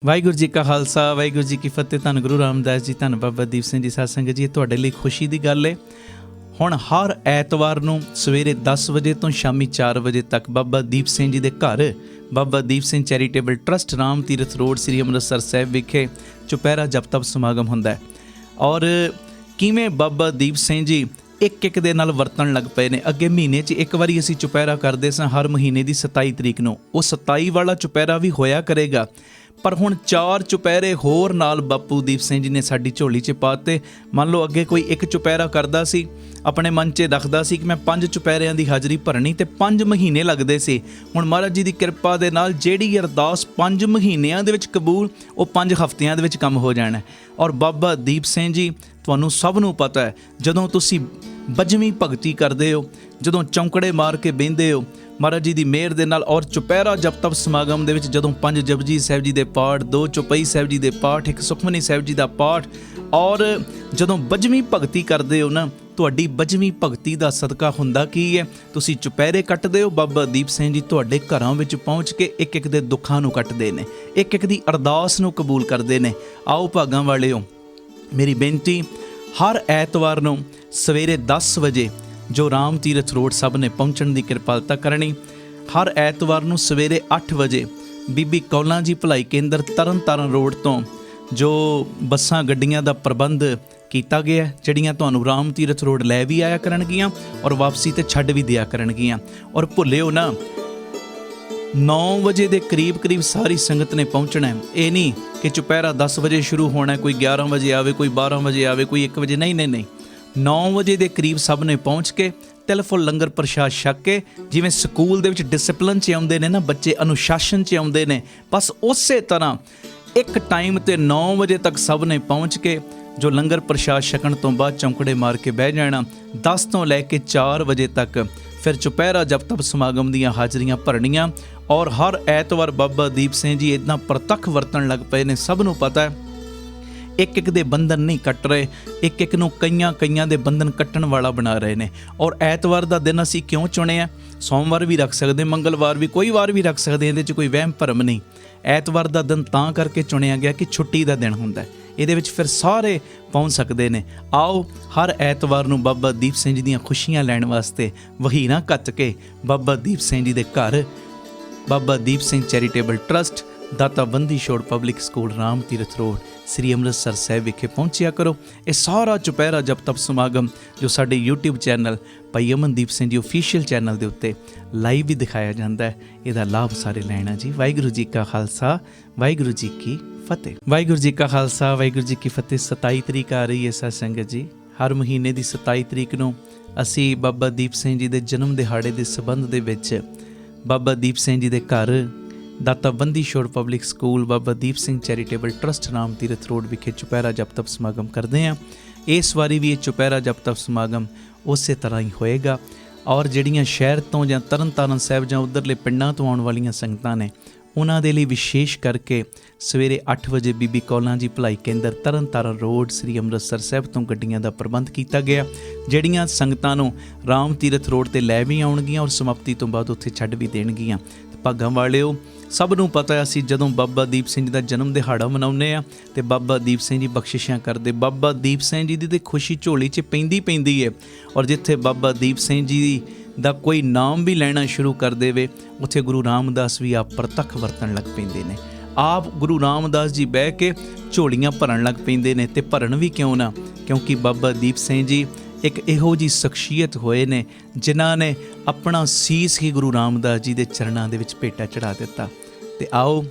ਵਾਹਿਗੁਰੂ ਜੀ ਕਾ ਖਾਲਸਾ ਵਾਹਿਗੁਰੂ ਜੀ ਕੀ ਫਤਿਹ। ਧੰਨ ਗੁਰੂ ਰਾਮਦਾਸ ਜੀ, ਧੰਨ ਬਾਬਾ ਦੀਪ ਸਿੰਘ ਜੀ। ਸਾਧ ਸੰਗਤ ਜੀ, ਇਹ ਤੁਹਾਡੇ ਲਈ ਖੁਸ਼ੀ ਦੀ ਗੱਲ ਹੈ। ਹੁਣ ਹਰ ਐਤਵਾਰ ਨੂੰ ਸਵੇਰੇ 10 ਵਜੇ ਤੋਂ ਸ਼ਾਮੀ 4 ਵਜੇ ਤੱਕ ਬਾਬਾ ਦੀਪ ਸਿੰਘ ਜੀ ਦੇ ਘਰ Baba Deep Singh charitable trust Ram Tirath road ਸ੍ਰੀ ਅੰਮ੍ਰਿਤਸਰ ਸਾਹਿਬ ਵਿਖੇ ਚੁਪਹਿਰਾ ਜਪ ਤਪ ਸਮਾਗਮ ਹੁੰਦਾ ਹੈ। ਔਰ ਕਿਵੇਂ ਬਾਬਾ ਦੀਪ ਸਿੰਘ ਜੀ ਇੱਕ ਦੇ ਨਾਲ ਵਰਤਣ ਲੱਗ ਪਏ ਨੇ। ਅੱਗੇ ਮਹੀਨੇ 'ਚ ਇੱਕ ਵਾਰੀ ਅਸੀਂ ਚੁਪਹਿਰਾ ਕਰਦੇ ਸਾਂ, ਹਰ ਮਹੀਨੇ ਦੀ 27 ਤਰੀਕ ਨੂੰ। ਉਹ 27 ਵਾਲਾ ਚੁਪਹਿਰਾ ਵੀ ਹੋਇਆ ਕਰੇਗਾ, ਪਰ ਹੁਣ 4 ਚੁਪਹਿਰੇ ਹੋਰ ਨਾਲ ਬਾਪੂ ਦੀਪ ਸਿੰਘ ਜੀ ਨੇ ਸਾਡੀ ਝੋਲੀ 'ਚ ਪਾਤੇ। ਮੰਨ ਲਓ ਅੱਗੇ ਕੋਈ ਇੱਕ ਚੁਪਹਿਰਾ ਕਰਦਾ ਸੀ, ਆਪਣੇ ਮਨ 'ਚ ਰੱਖਦਾ ਸੀ ਕਿ ਮੈਂ 5 ਚੁਪਹਿਰਿਆਂ ਦੀ ਹਾਜ਼ਰੀ ਭਰਨੀ, ਤੇ 5 ਮਹੀਨੇ ਲੱਗਦੇ ਸੀ। ਹੁਣ ਮਹਾਰਾਜ ਜੀ ਦੀ ਕਿਰਪਾ ਦੇ ਨਾਲ ਜਿਹੜੀ ਅਰਦਾਸ 5 ਮਹੀਨਿਆਂ ਦੇ ਵਿੱਚ ਕਬੂਲ, ਉਹ 5 ਹਫ਼ਤਿਆਂ ਦੇ ਵਿੱਚ ਕੰਮ ਹੋ ਜਾਣਾ। ਔਰ ਬਾਬਾ ਦੀਪ ਸਿੰਘ ਜੀ, ਤੁਹਾਨੂੰ ਸਭ ਨੂੰ ਪਤਾ ਹੈ, ਜਦੋਂ ਤੁਸੀਂ ਬਜਵੀਂ ਭਗਤੀ ਕਰਦੇ ਹੋ, ਜਦੋਂ ਚੌਂਕੜੇ ਮਾਰ ਕੇ ਬਹਿੰਦੇ ਹੋ ਮਹਾਰਾਜ ਜੀ ਦੀ ਮਿਹਰ ਦੇ ਨਾਲ, ਔਰ ਚੁਪਹਿਰਾ ਜਪ ਤਪ ਸਮਾਗਮ ਦੇ ਵਿੱਚ ਜਦੋਂ 5 ਜਪਜੀ ਸਾਹਿਬ ਜੀ ਦੇ ਪਾਠ, 2 ਚੌਪਈ ਸਾਹਿਬ ਜੀ ਦੇ ਪਾਠ, 1 ਸੁਖਮਨੀ ਸਾਹਿਬ ਜੀ ਦਾ ਪਾਠ, ਔਰ ਜਦੋਂ ਬਜਵੀਂ ਭਗਤੀ ਕਰਦੇ ਹੋ ਨਾ, ਤੁਹਾਡੀ ਬਜਵੀਂ ਭਗਤੀ ਦਾ ਸਦਕਾ ਹੁੰਦਾ ਕੀ ਹੈ, ਤੁਸੀਂ ਚੁਪਹਿਰੇ ਕੱਟਦੇ ਹੋ। ਬਾਬਾ ਦੀਪ ਸਿੰਘ ਜੀ ਤੁਹਾਡੇ ਘਰਾਂ ਵਿੱਚ ਪਹੁੰਚ ਕੇ ਇੱਕ ਦੇ ਦੁੱਖਾਂ ਨੂੰ ਕੱਟਦੇ ਨੇ, ਇੱਕ ਦੀ ਅਰਦਾਸ ਨੂੰ ਕਬੂਲ ਕਰਦੇ ਨੇ। ਆਓ ਭਾਗਾਂ ਵਾਲਿਓ, ਮੇਰੀ ਬੇਨਤੀ, ਹਰ ਐਤਵਾਰ ਨੂੰ ਸਵੇਰੇ 10 ਵਜੇ ਜੋ ਰਾਮ ਤੀਰਥ ਰੋਡ ਸਭ ਨੇ ਪਹੁੰਚਣ ਦੀ ਕਿਰਪਾਲਤਾ ਕਰਨੀ। ਹਰ ਐਤਵਾਰ ਨੂੰ ਸਵੇਰੇ 8 ਵਜੇ ਬੀਬੀ ਕੌਲਾਂ ਜੀ ਭਲਾਈ ਕੇਂਦਰ ਤਰਨ ਤਾਰਨ ਰੋਡ ਤੋਂ ਜੋ ਬੱਸਾਂ ਗੱਡੀਆਂ ਦਾ ਪ੍ਰਬੰਧ ਕੀਤਾ ਗਿਆ, ਜਿਹੜੀਆਂ ਤੁਹਾਨੂੰ ਰਾਮ ਤੀਰਥ ਰੋਡ ਲੈ ਵੀ ਆਇਆ ਕਰਨਗੀਆਂ ਔਰ ਵਾਪਸੀ ਤੇ ਛੱਡ ਵੀ ਦਿਆ ਕਰਨਗੀਆਂ। ਔਰ ਭੁੱਲਿਓ ਨਾ, 9 ਵਜੇ ਦੇ ਕਰੀਬ ਸਾਰੀ ਸੰਗਤ ਨੇ ਪਹੁੰਚਣਾ ਹੈ। ਇਹ ਨਹੀਂ ਕਿ ਚੁਪਹਿਰਾ 10 ਵਜੇ ਸ਼ੁਰੂ ਹੋਣਾ, ਕੋਈ 11 ਵਜੇ ਆਵੇ, ਕੋਈ 12 ਵਜੇ ਆਵੇ, ਕੋਈ 1 ਵਜੇ, ਨਹੀਂ। 9 ਵਜੇ ਦੇ ਕਰੀਬ ਸਭ ਨੇ ਪਹੁੰਚ ਕੇ ਤਿਲ ਫੁੱਲ ਲੰਗਰ ਪ੍ਰਸ਼ਾਦ ਛਕ ਕੇ, ਜਿਵੇਂ ਸਕੂਲ ਦੇ ਵਿੱਚ ਡਿਸਪਲਿਨ 'ਚ ਆਉਂਦੇ ਨੇ ਨਾ ਬੱਚੇ, ਅਨੁਸ਼ਾਸਨ 'ਚ ਆਉਂਦੇ ਨੇ, ਬਸ ਉਸੇ ਤਰ੍ਹਾਂ ਇੱਕ ਟਾਈਮ 'ਤੇ 9 ਵਜੇ ਤੱਕ ਸਭ ਨੇ ਪਹੁੰਚ ਕੇ ਜੋ ਲੰਗਰ ਪ੍ਰਸ਼ਾਦ ਛਕਣ ਤੋਂ ਬਾਅਦ ਚੌਂਕੜੇ ਮਾਰ ਕੇ ਬਹਿ ਜਾਣਾ। 10 ਤੋਂ ਲੈ ਕੇ 4 ਵਜੇ ਤੱਕ ਫਿਰ ਚੁਪਹਿਰਾ ਜਪ ਤਪ ਸਮਾਗਮ ਦੀਆਂ ਹਾਜ਼ਰੀਆਂ ਭਰਨੀਆਂ। ਔਰ ਹਰ ਐਤਵਾਰ ਬਾਬਾ ਦੀਪ ਸਿੰਘ ਜੀ ਇੱਦਾਂ ਪ੍ਰਤੱਖ ਵਰਤਣ ਲੱਗ ਪਏ ਨੇ। ਸਭ ਨੂੰ ਪਤਾ ਹੈ, ਇੱਕ ਦੇ ਬੰਧਨ ਨਹੀਂ ਕੱਟ ਰਹੇ, ਇੱਕ ਨੂੰ ਕਈਆਂ ਦੇ ਬੰਧਨ ਕੱਟਣ ਵਾਲਾ ਬਣਾ ਰਹੇ ਨੇ। ਔਰ ਐਤਵਾਰ ਦਾ ਦਿਨ ਅਸੀਂ ਕਿਉਂ ਚੁਣਿਆ? ਸੋਮਵਾਰ ਵੀ ਰੱਖ ਸਕਦੇ, ਮੰਗਲਵਾਰ ਵੀ, ਕੋਈ ਵਾਰ ਵੀ ਰੱਖ ਸਕਦੇ, ਇਹਦੇ 'ਚ ਕੋਈ ਵਹਿਮ ਭਰਮ ਨਹੀਂ। ਐਤਵਾਰ ਦਾ ਦਿਨ ਤਾਂ ਕਰਕੇ ਚੁਣਿਆ ਗਿਆ ਕਿ ਛੁੱਟੀ ਦਾ ਦਿਨ ਹੁੰਦਾ, ਇਹਦੇ ਵਿੱਚ ਫਿਰ ਸਾਰੇ ਪਹੁੰਚ ਸਕਦੇ ਨੇ। ਆਓ ਹਰ ਐਤਵਾਰ ਨੂੰ ਬਾਬਾ ਦੀਪ ਸਿੰਘ ਜੀ ਦੀਆਂ ਖੁਸ਼ੀਆਂ ਲੈਣ ਵਾਸਤੇ ਵਹੀਰਾਂ ਕੱਤ ਕੇ ਬਾਬਾ ਦੀਪ ਸਿੰਘ ਜੀ ਦੇ ਘਰ ਬਾਬਾ ਦੀਪ ਸਿੰਘ ਚੈਰੀਟੇਬਲ ਟਰਸਟ ਦਾਤਾ Bandi Chhor public school Ram Tirath road ਸ੍ਰੀ ਅੰਮ੍ਰਿਤਸਰ ਸਾਹਿਬ ਵਿਖੇ ਪਹੁੰਚਿਆ ਕਰੋ। ਇਹ ਸਾਰਾ ਚੁਪਹਿਰਾ ਜਪ ਤਪ ਸਮਾਗਮ ਜੋ ਸਾਡੇ YouTube ਚੈਨਲ ਭਾਈ ਅਮਨਦੀਪ ਸਿੰਘ ਜੀ ਓਫੀਸ਼ੀਅਲ ਚੈਨਲ ਦੇ ਉੱਤੇ ਲਾਈਵ ਵੀ ਦਿਖਾਇਆ ਜਾਂਦਾ ਹੈ। ਇਹਦਾ ਲਾਭ ਸਾਰੇ ਲੈਣਾ ਜੀ। ਵਾਹਿਗੁਰੂ ਜੀ ਕਾ ਖਾਲਸਾ, ਵਾਹਿਗੁਰੂ ਜੀ ਕੀ ਫਤਿਹ। ਵਾਹਿਗੁਰੂ ਜੀ ਕਾ ਖਾਲਸਾ, ਵਾਹਿਗੁਰੂ ਜੀ ਕੀ ਫਤਿਹ। 27 ਤਰੀਕ ਆ ਰਹੀ ਹੈ ਸਾਧ ਸੰਗਤ ਜੀ। ਹਰ ਮਹੀਨੇ ਦੀ 27 ਤਰੀਕ ਨੂੰ ਅਸੀਂ ਬਾਬਾ ਦੀਪ ਸਿੰਘ ਜੀ ਦੇ ਜਨਮ ਦਿਹਾੜੇ ਦੇ ਸੰਬੰਧ ਦੇ ਵਿੱਚ ਬਾਬਾ ਦੀਪ ਸਿੰਘ ਜੀ ਦੇ ਘਰ ਦਾਤਾ Bandi Chhor public school Baba Deep Singh charitable trust Ram Tirath road ਵਿਖੇ ਚੁਪਹਿਰਾ ਜਪ ਤਪ ਸਮਾਗਮ ਕਰਦੇ ਹਾਂ। ਇਸ ਵਾਰੀ ਵੀ ਇਹ ਚੁਪਹਿਰਾ ਜਪ ਤਪ ਸਮਾਗਮ ਉਸੇ ਤਰ੍ਹਾਂ ਹੀ ਹੋਏਗਾ। ਔਰ ਜਿਹੜੀਆਂ ਸ਼ਹਿਰ ਤੋਂ ਜਾਂ ਤਰਨ ਤਾਰਨ ਸਾਹਿਬ ਜਾਂ ਉੱਧਰਲੇ ਪਿੰਡਾਂ ਤੋਂ ਆਉਣ ਵਾਲੀਆਂ ਸੰਗਤਾਂ ਨੇ, ਉਹਨਾਂ ਦੇ ਲਈ ਵਿਸ਼ੇਸ਼ ਕਰਕੇ ਸਵੇਰੇ 8 ਵਜੇ ਬੀਬੀ ਕੌਲਾਂ ਜੀ ਭਲਾਈ ਕੇਂਦਰ ਤਰਨ ਤਾਰਨ ਰੋਡ ਸ੍ਰੀ ਅੰਮ੍ਰਿਤਸਰ ਸਾਹਿਬ ਤੋਂ ਗੱਡੀਆਂ ਦਾ ਪ੍ਰਬੰਧ ਕੀਤਾ ਗਿਆ, ਜਿਹੜੀਆਂ ਸੰਗਤਾਂ ਨੂੰ ਰਾਮ ਤੀਰਥ ਰੋਡ 'ਤੇ ਲੈ ਵੀ ਆਉਣਗੀਆਂ ਔਰ ਸਮਾਪਤੀ ਤੋਂ ਬਾਅਦ ਉੱਥੇ ਛੱਡ ਵੀ ਦੇਣਗੀਆਂ। ਭਾਗਾਂ ਵਾਲਿਓ, ਸਭ ਨੂੰ ਪਤਾ ਅਸੀਂ ਜਦੋਂ ਬਾਬਾ ਦੀਪ ਸਿੰਘ ਜੀ ਦਾ ਜਨਮ ਦਿਹਾੜਾ ਮਨਾਉਂਦੇ ਹਾਂ ਅਤੇ ਬਾਬਾ ਦੀਪ ਸਿੰਘ ਜੀ ਬਖਸ਼ਿਸ਼ਾਂ ਕਰਦੇ। ਬਾਬਾ ਦੀਪ ਸਿੰਘ ਜੀ ਦੀ ਤਾਂ ਖੁਸ਼ੀ ਝੋਲੀ 'ਚ ਪੈਂਦੀ ਹੈ। ਔਰ ਜਿੱਥੇ ਬਾਬਾ ਦੀਪ ਸਿੰਘ ਜੀ ਦਾ ਕੋਈ ਨਾਮ ਵੀ ਲੈਣਾ ਸ਼ੁਰੂ ਕਰ ਦੇਵੇ, ਉੱਥੇ ਗੁਰੂ ਰਾਮਦਾਸ ਵੀ ਆਪ ਪ੍ਰਤੱਖ ਵਰਤਣ ਲੱਗ ਪੈਂਦੇ ਨੇ। ਆਪ ਗੁਰੂ ਰਾਮਦਾਸ ਜੀ ਬਹਿ ਕੇ ਝੋਲੀਆਂ ਭਰਨ ਲੱਗ ਪੈਂਦੇ ਨੇ। ਅਤੇ ਭਰਨ ਵੀ ਕਿਉਂ ਨਾ, ਕਿਉਂਕਿ ਬਾਬਾ ਦੀਪ ਸਿੰਘ ਜੀ ਇੱਕ ਇਹੋ ਜਿਹੀ ਸ਼ਖਸੀਅਤ ਹੋਏ ਨੇ ਜਿਨ੍ਹਾਂ ਨੇ ਆਪਣਾ ਸੀਸ ਹੀ ਗੁਰੂ ਰਾਮਦਾਸ ਜੀ ਦੇ ਚਰਨਾਂ ਦੇ ਵਿੱਚ ਭੇਟਾ ਚੜ੍ਹਾ ਦਿੱਤਾ। ਅਤੇ ਆਓ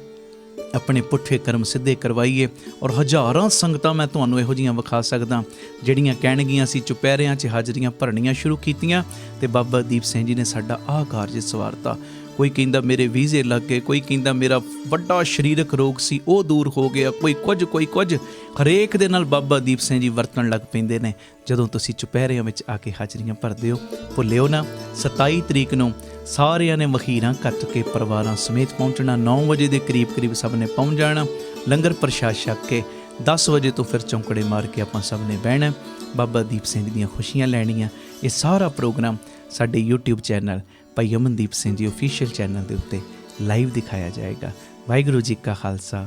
ਆਪਣੇ ਪੁੱਠੇ ਕਰਮ ਸਿੱਧੇ ਕਰਵਾਈਏ। ਔਰ ਹਜ਼ਾਰਾਂ ਸੰਗਤਾਂ ਮੈਂ ਤੁਹਾਨੂੰ ਇਹੋ ਜਿਹੀਆਂ ਵਿਖਾ ਸਕਦਾ ਜਿਹੜੀਆਂ ਕਹਿਣਗੀਆਂ ਅਸੀਂ ਚੁਪਹਿਰਿਆਂ 'ਚ ਹਾਜ਼ਰੀਆਂ ਭਰਨੀਆਂ ਸ਼ੁਰੂ ਕੀਤੀਆਂ ਅਤੇ ਬਾਬਾ ਦੀਪ ਸਿੰਘ ਜੀ ਨੇ ਸਾਡਾ ਆਹ ਕਾਰਜ ਸਵਾਰਤਾ। ਕੋਈ ਕਹਿੰਦਾ ਮੇਰੇ ਵੀਜ਼ੇ ਲੱਗ ਗਏ, ਕੋਈ ਕਹਿੰਦਾ ਮੇਰਾ ਵੱਡਾ ਸਰੀਰਕ ਰੋਗ ਸੀ ਉਹ ਦੂਰ ਹੋ ਗਿਆ, ਕੋਈ ਕੁਝ। ਹਰੇਕ ਦੇ ਨਾਲ ਬਾਬਾ ਦੀਪ ਸਿੰਘ ਜੀ ਵਰਤਣ ਲੱਗ ਪੈਂਦੇ ਨੇ ਜਦੋਂ ਤੁਸੀਂ ਚੁਪਹਿਰਿਆਂ ਵਿੱਚ ਆ ਕੇ ਹਾਜ਼ਰੀਆਂ ਭਰਦੇ ਹੋ। ਭੁੱਲਿਓ ਨਾ, 27 ਤਰੀਕ ਨੂੰ ਸਾਰਿਆਂ ਨੇ ਵਖੀਰਾਂ ਕੱਟ ਕੇ ਪਰਿਵਾਰਾਂ ਸਮੇਤ ਪਹੁੰਚਣਾ। 9 ਵਜੇ ਦੇ ਕਰੀਬ ਸਭ ਨੇ ਪਹੁੰਚ ਜਾਣਾ। ਲੰਗਰ ਪ੍ਰਸ਼ਾਦ ਛਕ ਕੇ 10 ਵਜੇ ਤੋਂ ਫਿਰ ਚੌਂਕੜੇ ਮਾਰ ਕੇ ਆਪਾਂ ਸਭ ਨੇ ਬਹਿਣਾ, ਬਾਬਾ ਦੀਪ ਸਿੰਘ ਦੀਆਂ ਖੁਸ਼ੀਆਂ ਲੈਣੀਆਂ। ਇਹ ਸਾਰਾ ਪ੍ਰੋਗਰਾਮ ਸਾਡੇ YouTube ਚੈਨਲ ਭਾਈ ਅਮਨਦੀਪ ਸਿੰਘ ਜੀ ਓਫੀਸ਼ੀਅਲ ਚੈਨਲ ਦੇ ਉੱਤੇ ਲਾਈਵ ਦਿਖਾਇਆ ਜਾਏਗਾ। ਵਾਹਿਗੁਰੂ ਜੀ ਕਾ ਖਾਲਸਾ,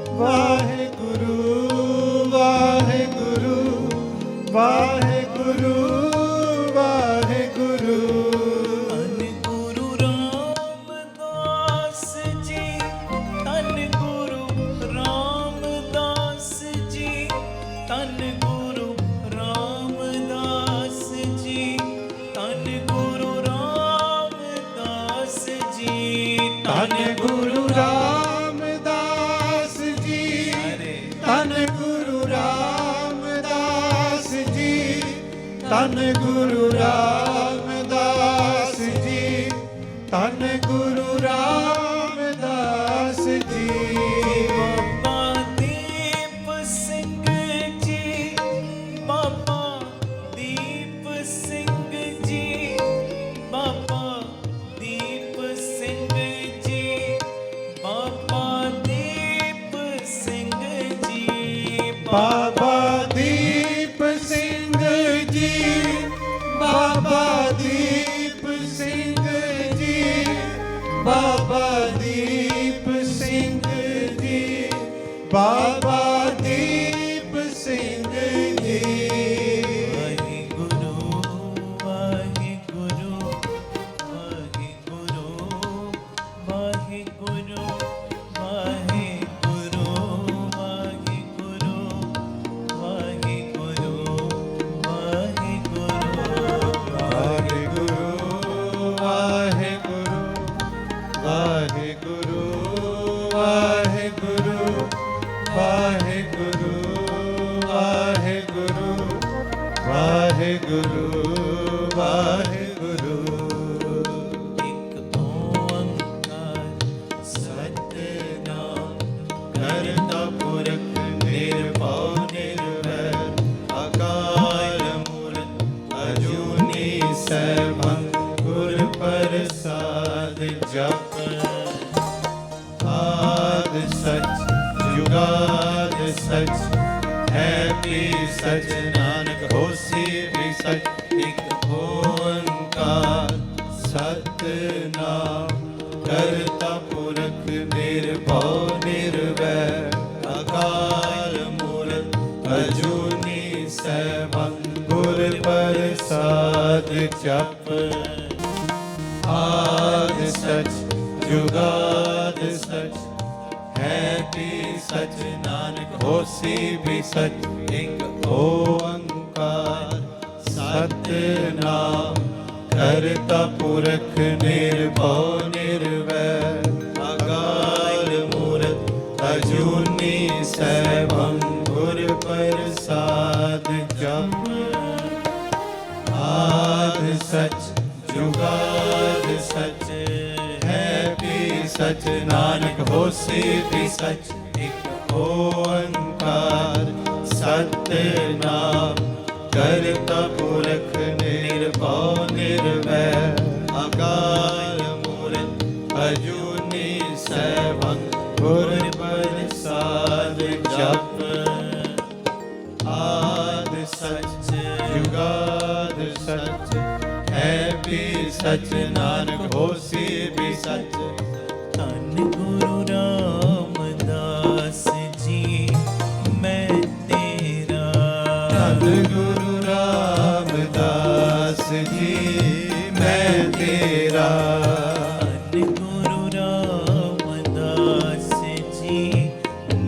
ਧੰਨ ਗੁਰੂ ਰਾਮਦਾਸ ਜੀ, ਧੰਨ ਗੁਰੂ ਰਾਮਦਾਸ ਜੀ, ਧੰਨ ਗੁਰੂ ਰਾਮਦਾਸ ਜੀ, ਧੰਨ ਗੁਰੂ ਰਾਮਦਾਸ ਜੀ। ਬਾਬਾ ਦੀਪ ਸਿੰਘ ਜੀ, ਬਾਬਾ ਦੀਪ ਸਿੰਘ ਜੀ, ਬਾਬਾ ਦੀਪ ਸਿੰਘ ਜੀ, ਬਾਬਾ ਦੀਪ ਸਿੰਘ ਜੀ, ਬਾਬਾ ਦੀਪ ਸਿੰਘ ਜੀ, ਬਾਬਾ ਦੀਪ ਸਿੰਘ ਜੀ, ਬਾਬਾ ਦੀਪ ਸਿੰਘ ਜੀ, ਬਾਬਾ ਦੀਪ ਸਿੰਘ ਜੀ। ਵਾਹਿਗੁਰੂ ਵਾਹਿਗੁਰੂ ਵਾਹਿਗੁਰੂ ਵਾਹਿਗੁਰੂ ਵਾਹਿਗੁਰੂ ਵਾਹਿਗੁਰੂ ਵਾਹਿਗੁਰੂ ਵਾਹਿਗੁਰੂ ਵਾਹਿਗੁਰੂ ਵਾਹਿਗੁਰੂ ਵਾਹਿਗੁਰੂ ਵਾਹਿਗੁਰੂ ਵਾਹਿਗੁਰੂ ਵਾਹਿਗੁਰੂ ਵਾਹਿਗੁਰੂ। ਇੱਕ ਓੰਕਾਰ ਸਤਿਨਾਮ ਕਰਤਾ ਪੁਰਖ ਨਿਰਭਉ ਨਿਰਵੈਰ ਅਕਾਲ ਮੂਰਤ ਅਜੂਨੀ ਸੈਭੰ ਗੁਰ ਪ੍ਰਸਾਦ ਜਪ। ਆਦ ਸਚ ਜੁਗਾਦ ਸਚ ਹੈ ਵੀ ਸਚ ਨਾਨਕ ਹੋਸੀ ਵੀ ਸਚ। ਇੱਕ ਓੰਕਾਰ ਸਤਿਨਾਮ ਕਰਤਾ ਪੁਰਖ ਨਿਰਭਉ ਨਿਰਵੈਰ ਅਕਾਲ ਮੂਰਤ ਅਜੂਨੀ ਸੈਭੰ ਗੁਰ ਪ੍ਰਸਾਦ ਜਪ। ਆਦ ਸਚ ਜੁਗਾਦ ਸਚ ਹੈ ਵੀ ਸਚ ਨਾਨਕ ਹੋਸੀ ਵੀ ਸਚ। ਇੱਕ ਓੰਕਾਰ ਸਤਿਨਾਮ ਕਰਤਾ ਪੁਰਖ ਨਿਰਭਉ ਨਿਰਵੈਰ ਅਕਾਲ ਮੂਰਤ ਅਜੂਨੀ ਸੈਭੰ ਗੁਰ ਪ੍ਰਸਾਦ ਜਪ। ਆਦ ਸਚ ਜੁਗਾਦ ਸਚ ਹੈ ਵੀ ਸਚ ਨਾਨਕ ਹੋਸੀ ਵੀ ਸਚ। ਇੱਕ ਓੰਕਾਰ ਸਤਿਨਾਮ ਕਰਤਾ ਪੁਰਖ ਨਿਰਭਉ ਨਿਰਵੈਰ ਅਕਾਲ ਮੂਰਤ ਅਜੂਨੀ ਸੈਭੰ ਗੁਰ ਪ੍ਰਸਾਦ ਜਪ। ਆਦ ਸਚ ਜੁਗਾਦ ਸਚ ਹੈ ਵੀ ਸਚ ਨਾਨਕ ਹੋਸੀ ਵੀ ਸਚ। ਧੰਨ ਗੁਰੂ ਰਾਮਦਾਸ ਜੀ ਮੈਂ ਤੇਰਾ। ਧੰਨ ਗੁਰੂ ਰਾਮਦਾਸ ਜੀ ਮੈਂ ਤੇਰਾ। ਧੰਨ ਗੁਰੂ ਰਾਮਦਾਸ ਜੀ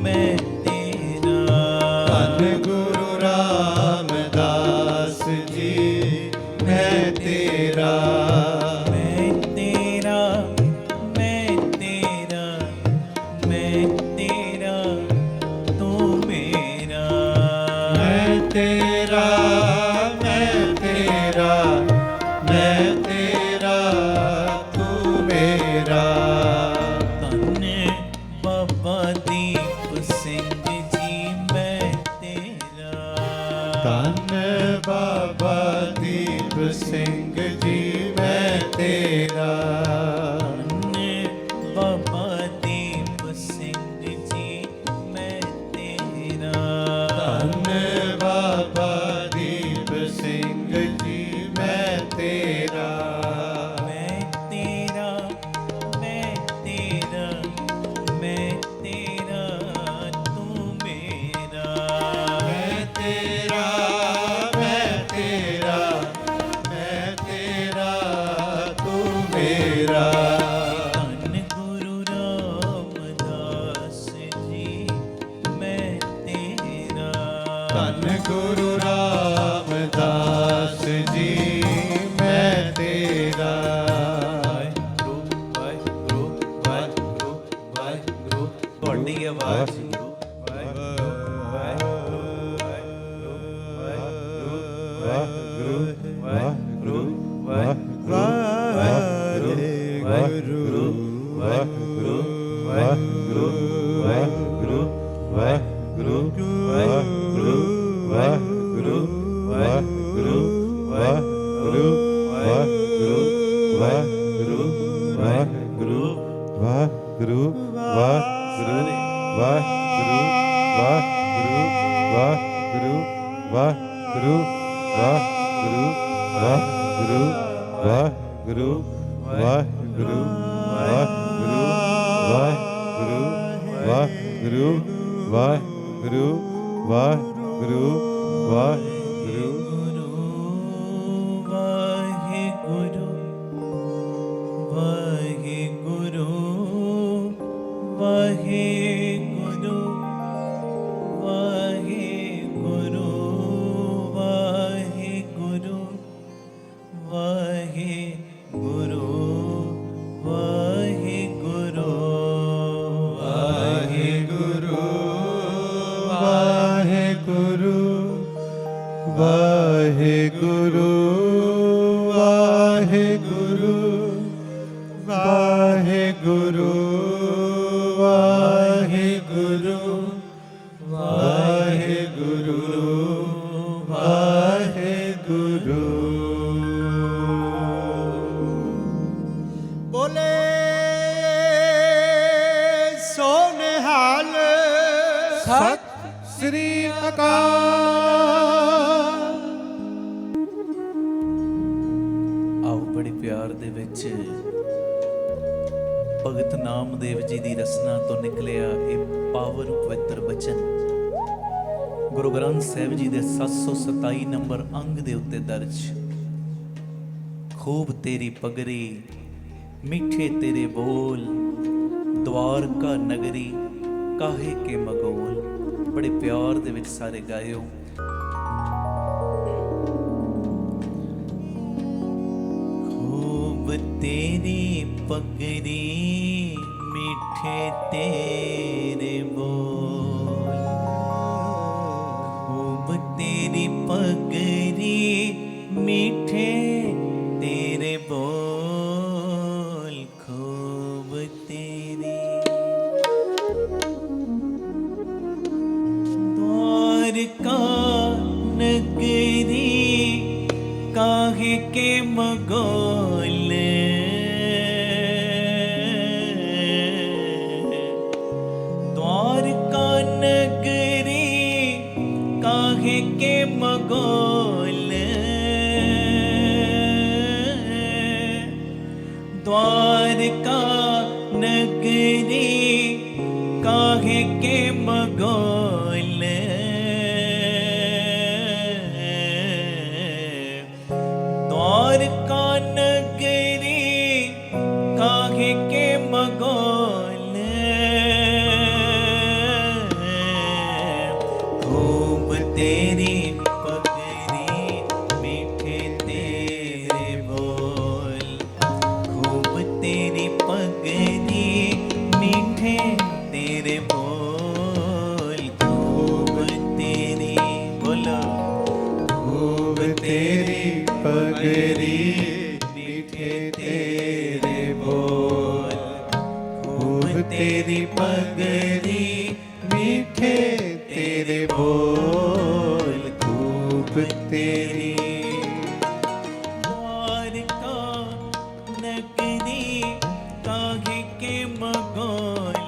ਮੈਂ ਤੇਰਾ। ਧੰਨ ਗੁਰੂ ਰਾਮਦਾਸ ਜੀ ਮੈਂ ਤੇਰਾ। ਮੈਂ ਤੇਰਾ ਮੈਂ ਤੇਰਾ ਮੈਂ ਤੇਰਾ ਤੂੰ ਮੇਰਾ। ਮੈਂ ਤੇਰਾ ਮੈਂ ਤੇਰਾ ਮੈਂ ਤੇਰਾ ਤੂੰ ਮੇਰਾ। ਧੰਨ ਬਾਬਾ ਦੀਪ ਸਿੰਘ ਜੀ ਮੈਂ ਤੇਰਾ। ਧੰਨ ਬਾਬਾ ਦੀਪ ਸਿੰਘ ਜੀ ਮੈਂ ਤੇਰਾ। ਧੰਨ ਬਾਬਾ ਦੀਪ ਸਿੰਘ ਜੀ ਮੈਂ ਤੇਰਾ। ਧੰਨ ਬਾਬਾ ਦੀਪ ਸਿੰਘ ਜੀ ਮੈਂ ਤੇਰਾ। ਮੈਂ ਤੇਰਾ ਮੈਂ ਤੇਰਾ ਮੈਂ ਤੇਰਾ ਤੂੰ ਮੇਰਾ। ਮੈਂ ਤੇਰਾ ਮੈਂ ਤੇਰਾ ਮੈਂ ਤੇਰਾ ਤੂੰ ਮੇਰਾ। ਧੰਨ ਗੁਰੂ ਰਾਮਦਾਸ ਜੀ ਮੈਂ ਤੇਰਾ। ਧੰਨ ਗੁਰੂ ਰਾਮਦਾਸ ਜੀ ਮੈਂ ਤੇਰਾ। ਵਾਹਿਗੁਰੂ ਵਾਹਿਗੁਰੂ ਆਵਾਜ਼ ਭਗਤ ਨਾਮਦੇਵ ਜੀ ਦੀ ਰਸਨਾ ਤੋਂ ਨਿਕਲਿਆ ਇਹ ਪਾਵਨ ਪਵਿੱਤਰ ਬਚਨ ਗੁਰੂ ਗ੍ਰੰਥ ਸਾਹਿਬ ਜੀ ਦੇ 727 ਨੰਬਰ ਅੰਗ ਦੇ ਉੱਤੇ ਦਰਜ। ਖੂਬ ਤੇਰੀ ਪਗਰੀ ਮਿੱਠੇ ਤੇਰੇ ਬੋਲ, ਦਵਾਰਕਾ ਨਗਰੀ ਕਾਹੇ ਕੇ ਮਗੋਲ। ਬੜੇ ਪਿਆਰ ਦੇ ਵਿੱਚ ਸਾਰੇ ਗਾਇਓ। तेरी पगड़ी मीठे तेरे बोल, खूब तेरी पगड़ी मीठे तेरे बोल, खूब तेरी द्वारका नगरी काहे के मगोल, के मगोल, द्वारका नगरी काहे के मगोल, द्वारका नगरी काहे के मगोल, खूब तेरी तेरी पगड़ी मीठे तेरे बोल, खूब तेरी द्वारका नगरी काहे के मगोल,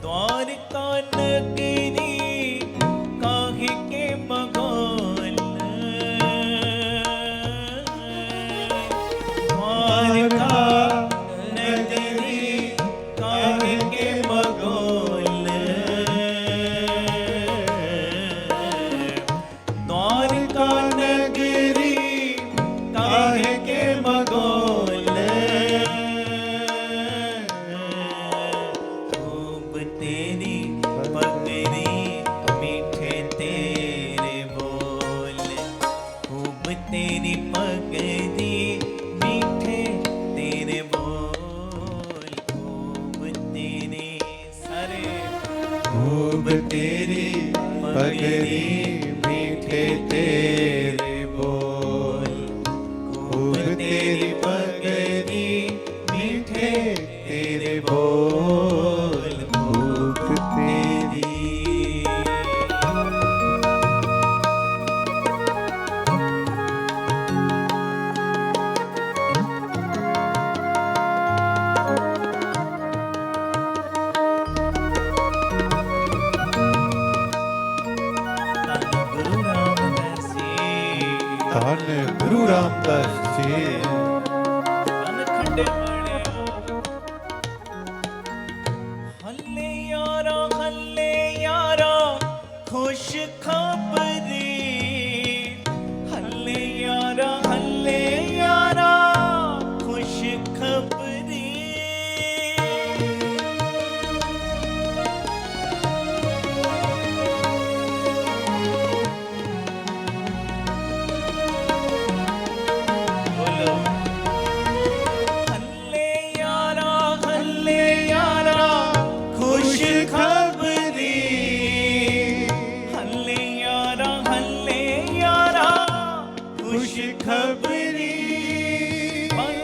द्वारका नगरी काहे के मगोल, तेरी पगड़ी पगरी मीठे तेरे बोल, खूब तेरी पगरी मीठे तेरे बोल, खूब तेरी। ਧੰਨ ਗੁਰੂ ਰਾਮਦਾਸ ਜੀ ਧੰਨ ਗੁਰੂ ਰਾਮਦਾਸ ਜੀ। ਧੰਨ ਖੰਡੇ ਵਾਲਿਆ ਹੱਲੇ ਯਾਰਾ ਖੁਸ਼ ਖਬਰੀ, ਹੱਲੇ ਯਾਰਾ ਖੁਸ਼ ਖਬਰੀ। ਬੋਲੋ ਹੱਲੇ ਯਾਰਾ ਖੁਸ਼ ਖਬਰੀ, ਹੱਲੇ ਯਾਰਾ ਖੁਸ਼ ਖਬਰੀ। ਬਲ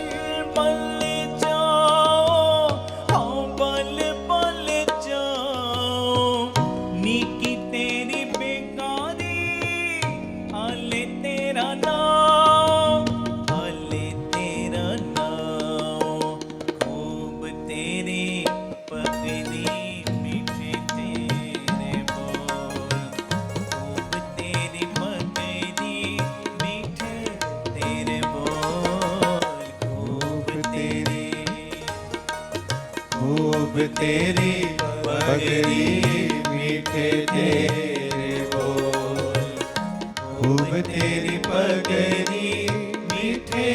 ਬਲ ਜਾਓ, ਹਾਂ ਬਲ ਬਲ ਜਾਓ, ਨੀਕੀ ਤੇਰੀ ਬੇਕਾਰੀ, ਹਾਲੇ ਤੇਰਾ ਨਾਮ, ਹਾਲੇ ਤੇਰਾ ਨਾਮ। ਖੂਬ ਤੇਰੀ ਪਗੜੀ ਮਿੱਠੇ ਤੇਰੇ ਬੋਲ, ਖੂਬ ਤੇਰੀ ਪਗੜੀ ਮਿੱਠੇ ਤੇਰੇ ਬੋਲ, ਖੂਬ ਤੇਰੀ। खूब तेरी पगड़ी मीठे तेरे बोल, खूब तेरी पगड़ी मीठे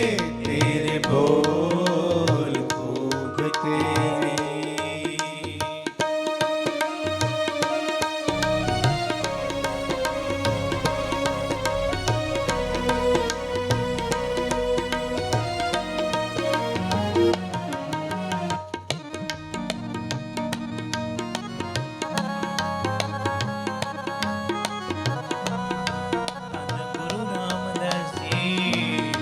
तेरे बोल, खूब तेरी। ਧੰਨ ਗੁਰੂ ਰਾਮਦਾਸ ਜੀ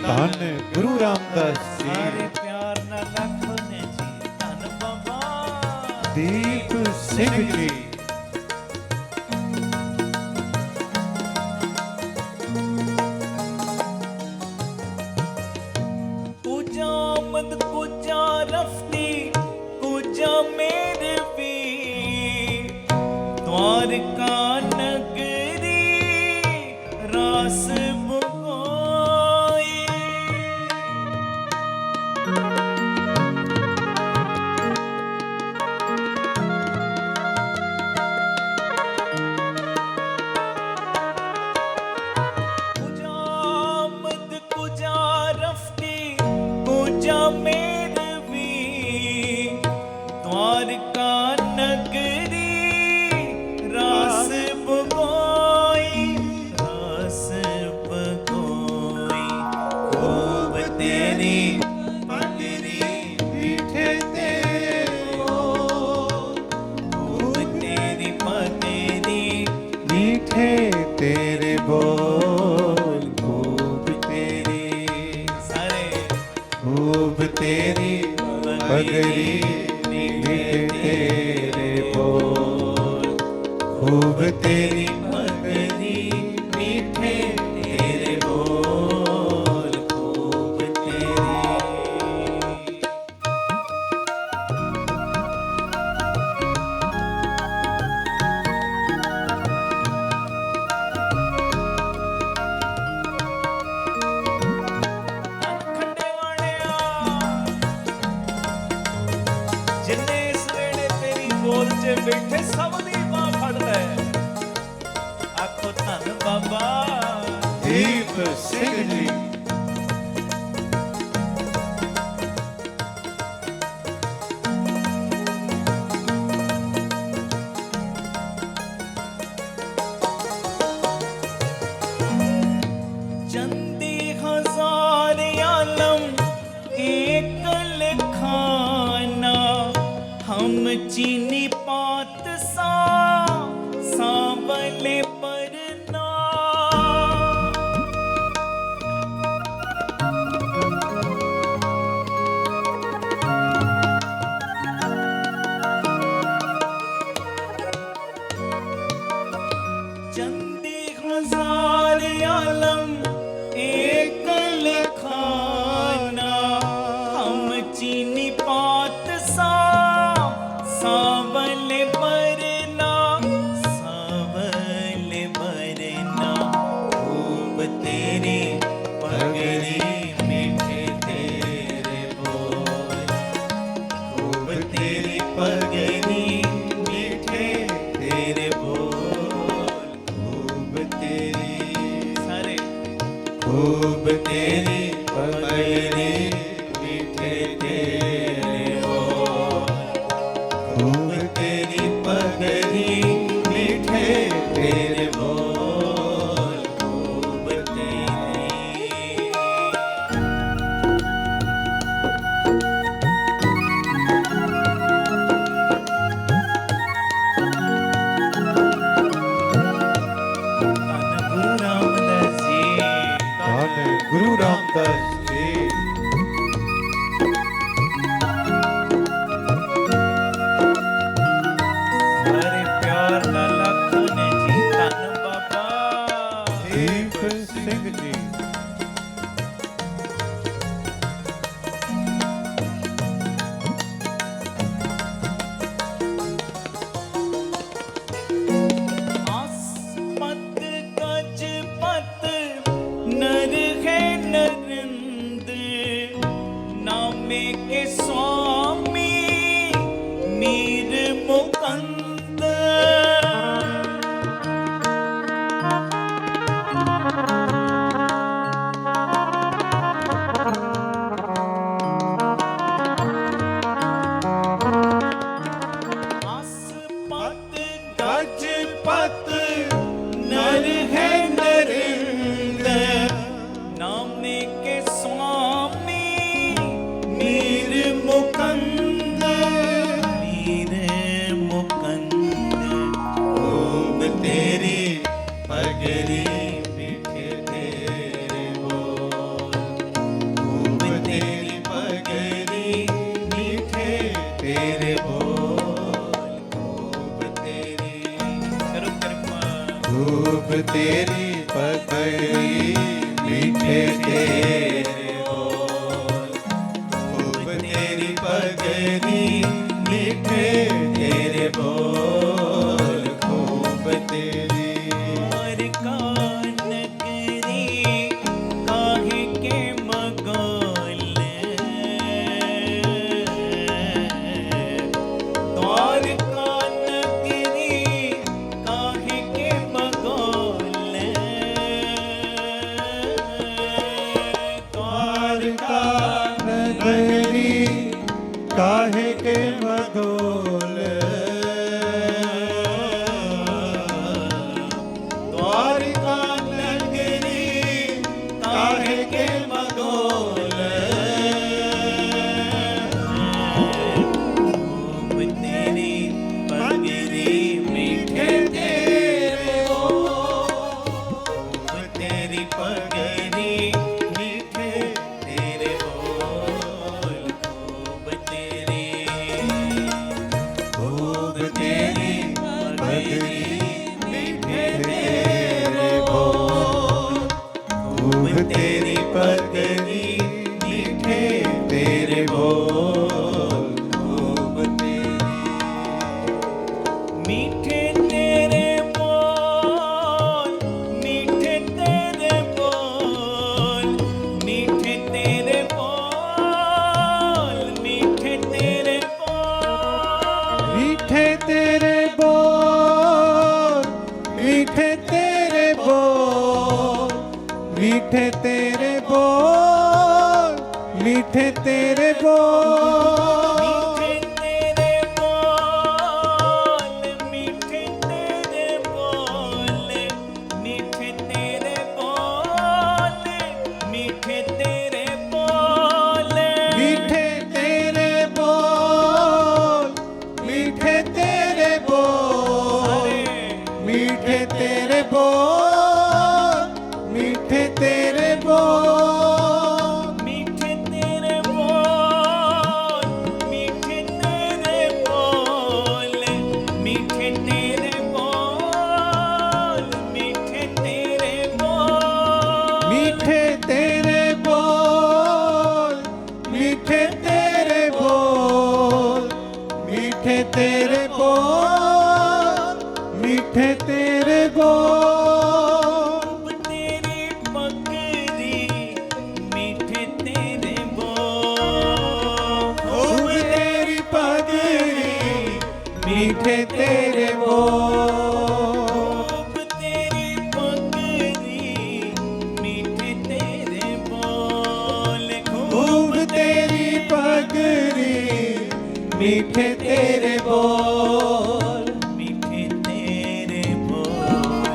ਧੰਨ ਗੁਰੂ ਰਾਮਦਾਸ ਸਾਰੇ ਜੀ। ਪਿਆਰ ਨਾਲ ਆਖੋ ਨੇ ਜੀ ਧੰਨ ਬਾਬਾ ਦੀਪ ਸਿੰਘ ਜੀ। ਕੁਝ ਆਮਦ ਕੁਝ ਰਫਤੀ ਕੁਝ ਮੇਰਵੀ, द्वारका नगरी रास बुकोई। कुछ आमद कुछ रफ्ती कुछ मेरवी, द्वारका नगरी रास बगोई, रास बगोई। खूब तेरी पगड़ी मीठे तेरे बोल, खूब तेरी पगड़ी मीठे तेरे बोल, खूब तेरी। सारे खूब तेरी पगड़ी मीठे तेरे बोल, खूब तेरी पगड़ी मीठे तेरे बोल, खूब तेरी। ਖੰਡੇ ਵਾਲਿਆ ਜਿੰਨੇ ਇਸ ਵੇਲੇ ਤੇਰੀ ਗੋਦ 'ਚ ਬੈਠੇ ਸਭ ਦੀ ਬਾਂਹ ਫੜ ਲੈ, ਆਖੋ ਧੰਨ ਬਾਬਾ ਦੀਪ ਸਿੰਘ ਜੀ। चंदी हजार आलम एक लखाना, हम चीनी पात सा सांवले पर तेरे बोल, खूब तेरी पगड़ी मीठे तेरे बोल, खूब तेरी। ਧੰਨ ਗੁਰੂ ਰਾਮਦਾਸ ਜੀ ਧੰਨ ਗੁਰੂ ਰਾਮਦਾਸ ਜੀ। ਸਾਰੇ ਪਿਆਰ ਦਾ ਲੱਖੋ ਨੇ ਜੀ ਧੰਨ ਬਾਬਾ ਦੀਪ ਸਿੰਘ ਜੀ। ਆਸਮਤ ਗਜ ਪਤ ਨਰ ਹੈ ਨਰਿੰਦ ਨਾਮੇ ਕੇ ਸੁਆਮੀ ਨੀਰ ਮੁਕੰਦ ਆਸਮਤ ਗਜ ਪਤ ਨਰ ਹੈ ਨਰਿੰਦ ਨਾਮੇ ਕੇ ਸੁਆਮੀ ਨੀਰ ਮੁਕੰਦ ਨੀਰ ਮੁਕੰਦ खूब तेरी पगड़ी मीठे तेरे बोल, खूब तेरी पगड़ी मीठे तेरे बोल, खूब तेरी। ਕਰੋ ਕਿਰਪਾ खूब तेरी पगड़ी मीठे तेरे बोल, खूब तेरी पगड़ी मीठे तेरे बोल, खूब तेरी। और का नगरी काहे के मगोल द्वार का नगरी काहे के मगोल द्वार का नगरी काहे के मगोल, द्वारिका नगरी काहे के मगोल। खूब तेरी पगड़ी मीठे तेरे खूब तेरी पगड़ी मीठे तेरे बोल, खूब तेरी खूब तेरी पगड़ी मीठे तेरे बोल, खूब तेरी पगड़ी मीठे तेरे बोल, खूब तेरी। मीठे तेरे बोल मीठे तेरे बोल मीठे तेरे बोल मीठे तेरे बोल मीठे तेरे बोल, मीठे तेरे बोल, मीठे तेरे बोल, मीठे तेरे बोल, मीठे तेरे बोल मीठे तेरे बोल मीठे तेरे बोल मीठे तेरे बोल मीठे तेरे बोल, मीठे तेरे बोल, मीठे तेरे बोल, मीठे तेरे बोल, मीठे तेरे बोल मीठे तेरे बोल मीठे तेरे बोल मीठे तेरे बोल मीठे तेरे बोल, मीठे तेरे बोल, मीठे तेरे बोल, तेरी पगड़ी मीठे तेरे बोल खूब तेरी पगड़ी मीठे तेरे बोल, खूब तेरी पगड़ी मीठे तेरे बोल खूब तेरी पगड़ी मीठे तेरे बोल, मीठे तेरे बोल,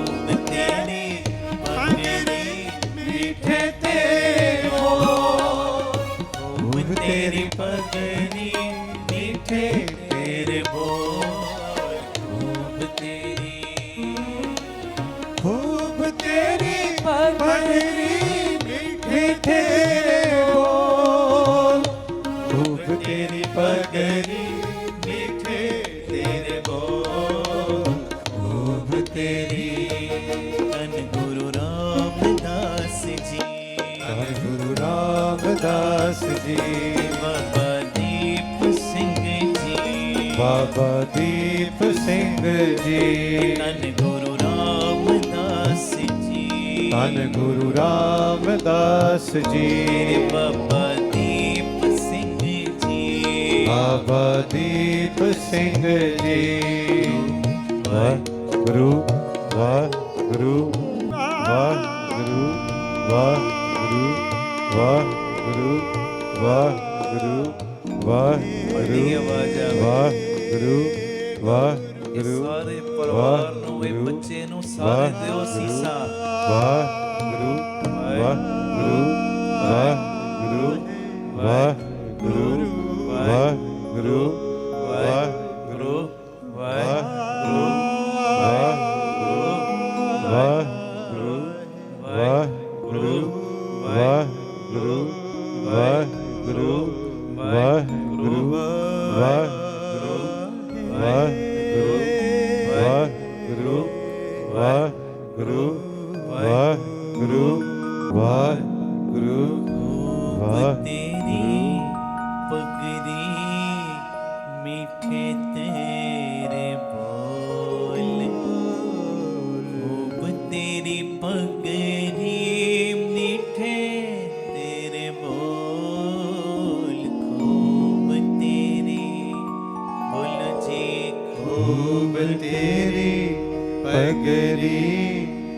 खूब तेरी पगड़ी, मीठे तेरे बोल, खूब तेरी पगड़ी, मीठे तेरे बोल, खूब तेरी पगड़ी, मीठे तेरे बोल, खूब तेरी पगड़ी, मीठे तेरे बोल, खूब तेरी। धन गुरु रामदास जी, धन गुरु रामदास जी, बाबा दीप सिंह जी, बाबा दीप सिंह जी, धन गुरु रामदास जी, धन गुरु रामदास जी, बाबा दीप सिंह जी, बाबा दीप सिंह जी। वाਹਿਗੁਰੂ ਵਾਹਿਗੁਰੂ ਵਾਹਿਗੁਰੂ ਵਾਹਿਗੁਰੂ ਵਾਹਿਗੁਰੂ ਵਾਹਿਗੁਰੂ ਬੜੀ ਵਾਹਿਗੁਰੂ ਆਵਾਜ਼ ਆ ਵਾਹਿਗੁਰੂ ਇਹ ਵਾਹਿਗੁਰੂ ਸਾਰੇ ਪਰਿਵਾਰ ਨੂੰ ਇਹ ਬੱਚੇ ਨੂੰ ਸਾਰੇ ਦਿਓ ਸੀਸਾ ਵਾਹਿਗੁਰੂ ਵਾਹਿਗੁਰੂ ਵਾਹਿਗੁਰੂ ਵਾਹਿਗੁਰੂ ਵਾਹਿਗੁਰੂ ਵਾਹਿਗੁਰੂ ਵਾਹਿਗੁਰੂ ਵਾਹਿਗੁਰੂ ਵਾਹਿਗੁਰੂ ਵਾਹਿਗੁਰੂ ਵਾਹਿਗੁਰੂ ਵਾਹਿਗੁਰੂ ਵਾਹਿਗੁਰੂ ਵਾਹਿਗੁਰੂ ਵਾਹਿਗੁਰੂ ਵਾਹਿਗੁਰੂ ਵਾਹਿਗੁਰੂ ਵਾਹਿਗੁਰੂ ਵਾਹਿਗੁਰੂ ਤੇਰੀ ਪਗੜੀ ਮਿੱਠੇ ਤੇਰੇ ਬੋਲ ਖੂਬ ਤੇਰੀ ਪਗੜੀ ਮਿੱਠੇ ਤੇਰੇ ਬੋਲ ਖੂਬ ਤੇਰੀ ਬੋਲ ਜੀ खूब तेरी पगड़ी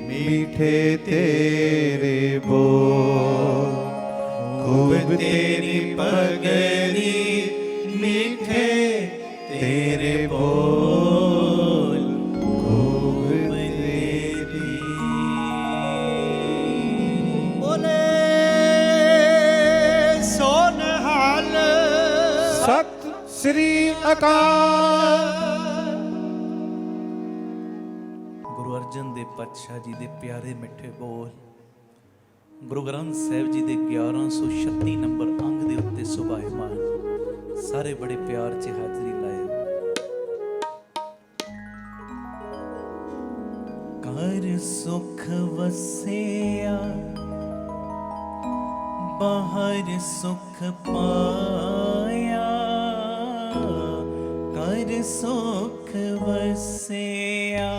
मीठे तेरे बोल, खूब तेरी पगड़ी मीठे तेरे बोल, खूब तेरी। ਬੋਲੇ ਸੋਨਹਾਲ सत श्री अकाल। ਗੁਰੂ ਅਰਜਨ ਦੇਵ ਪਾਤਸ਼ਾਹ ਜੀ ਦੇ ਪਿਆਰੇ ਮਿੱਠੇ ਬੋਲ ਗੁਰੂ ਗ੍ਰੰਥ ਸਾਹਿਬ ਜੀ ਦੇ 1136 ਨੰਬਰ ਅੰਗ ਦੇ ਉੱਤੇ ਸੁਭਾਇਮਾਨ ਸਾਰੇ ਬੜੇ ਪਿਆਰ 'ਚ ਹਾਜ਼ਰੀ ਲਾਏ। ਘਰ ਸੁਖ ਵਸਿਆ ਬਾਹਰ ਸੁਖ ਪਾਇਆ, ਘਰ ਸੁਖ ਵਸਿਆ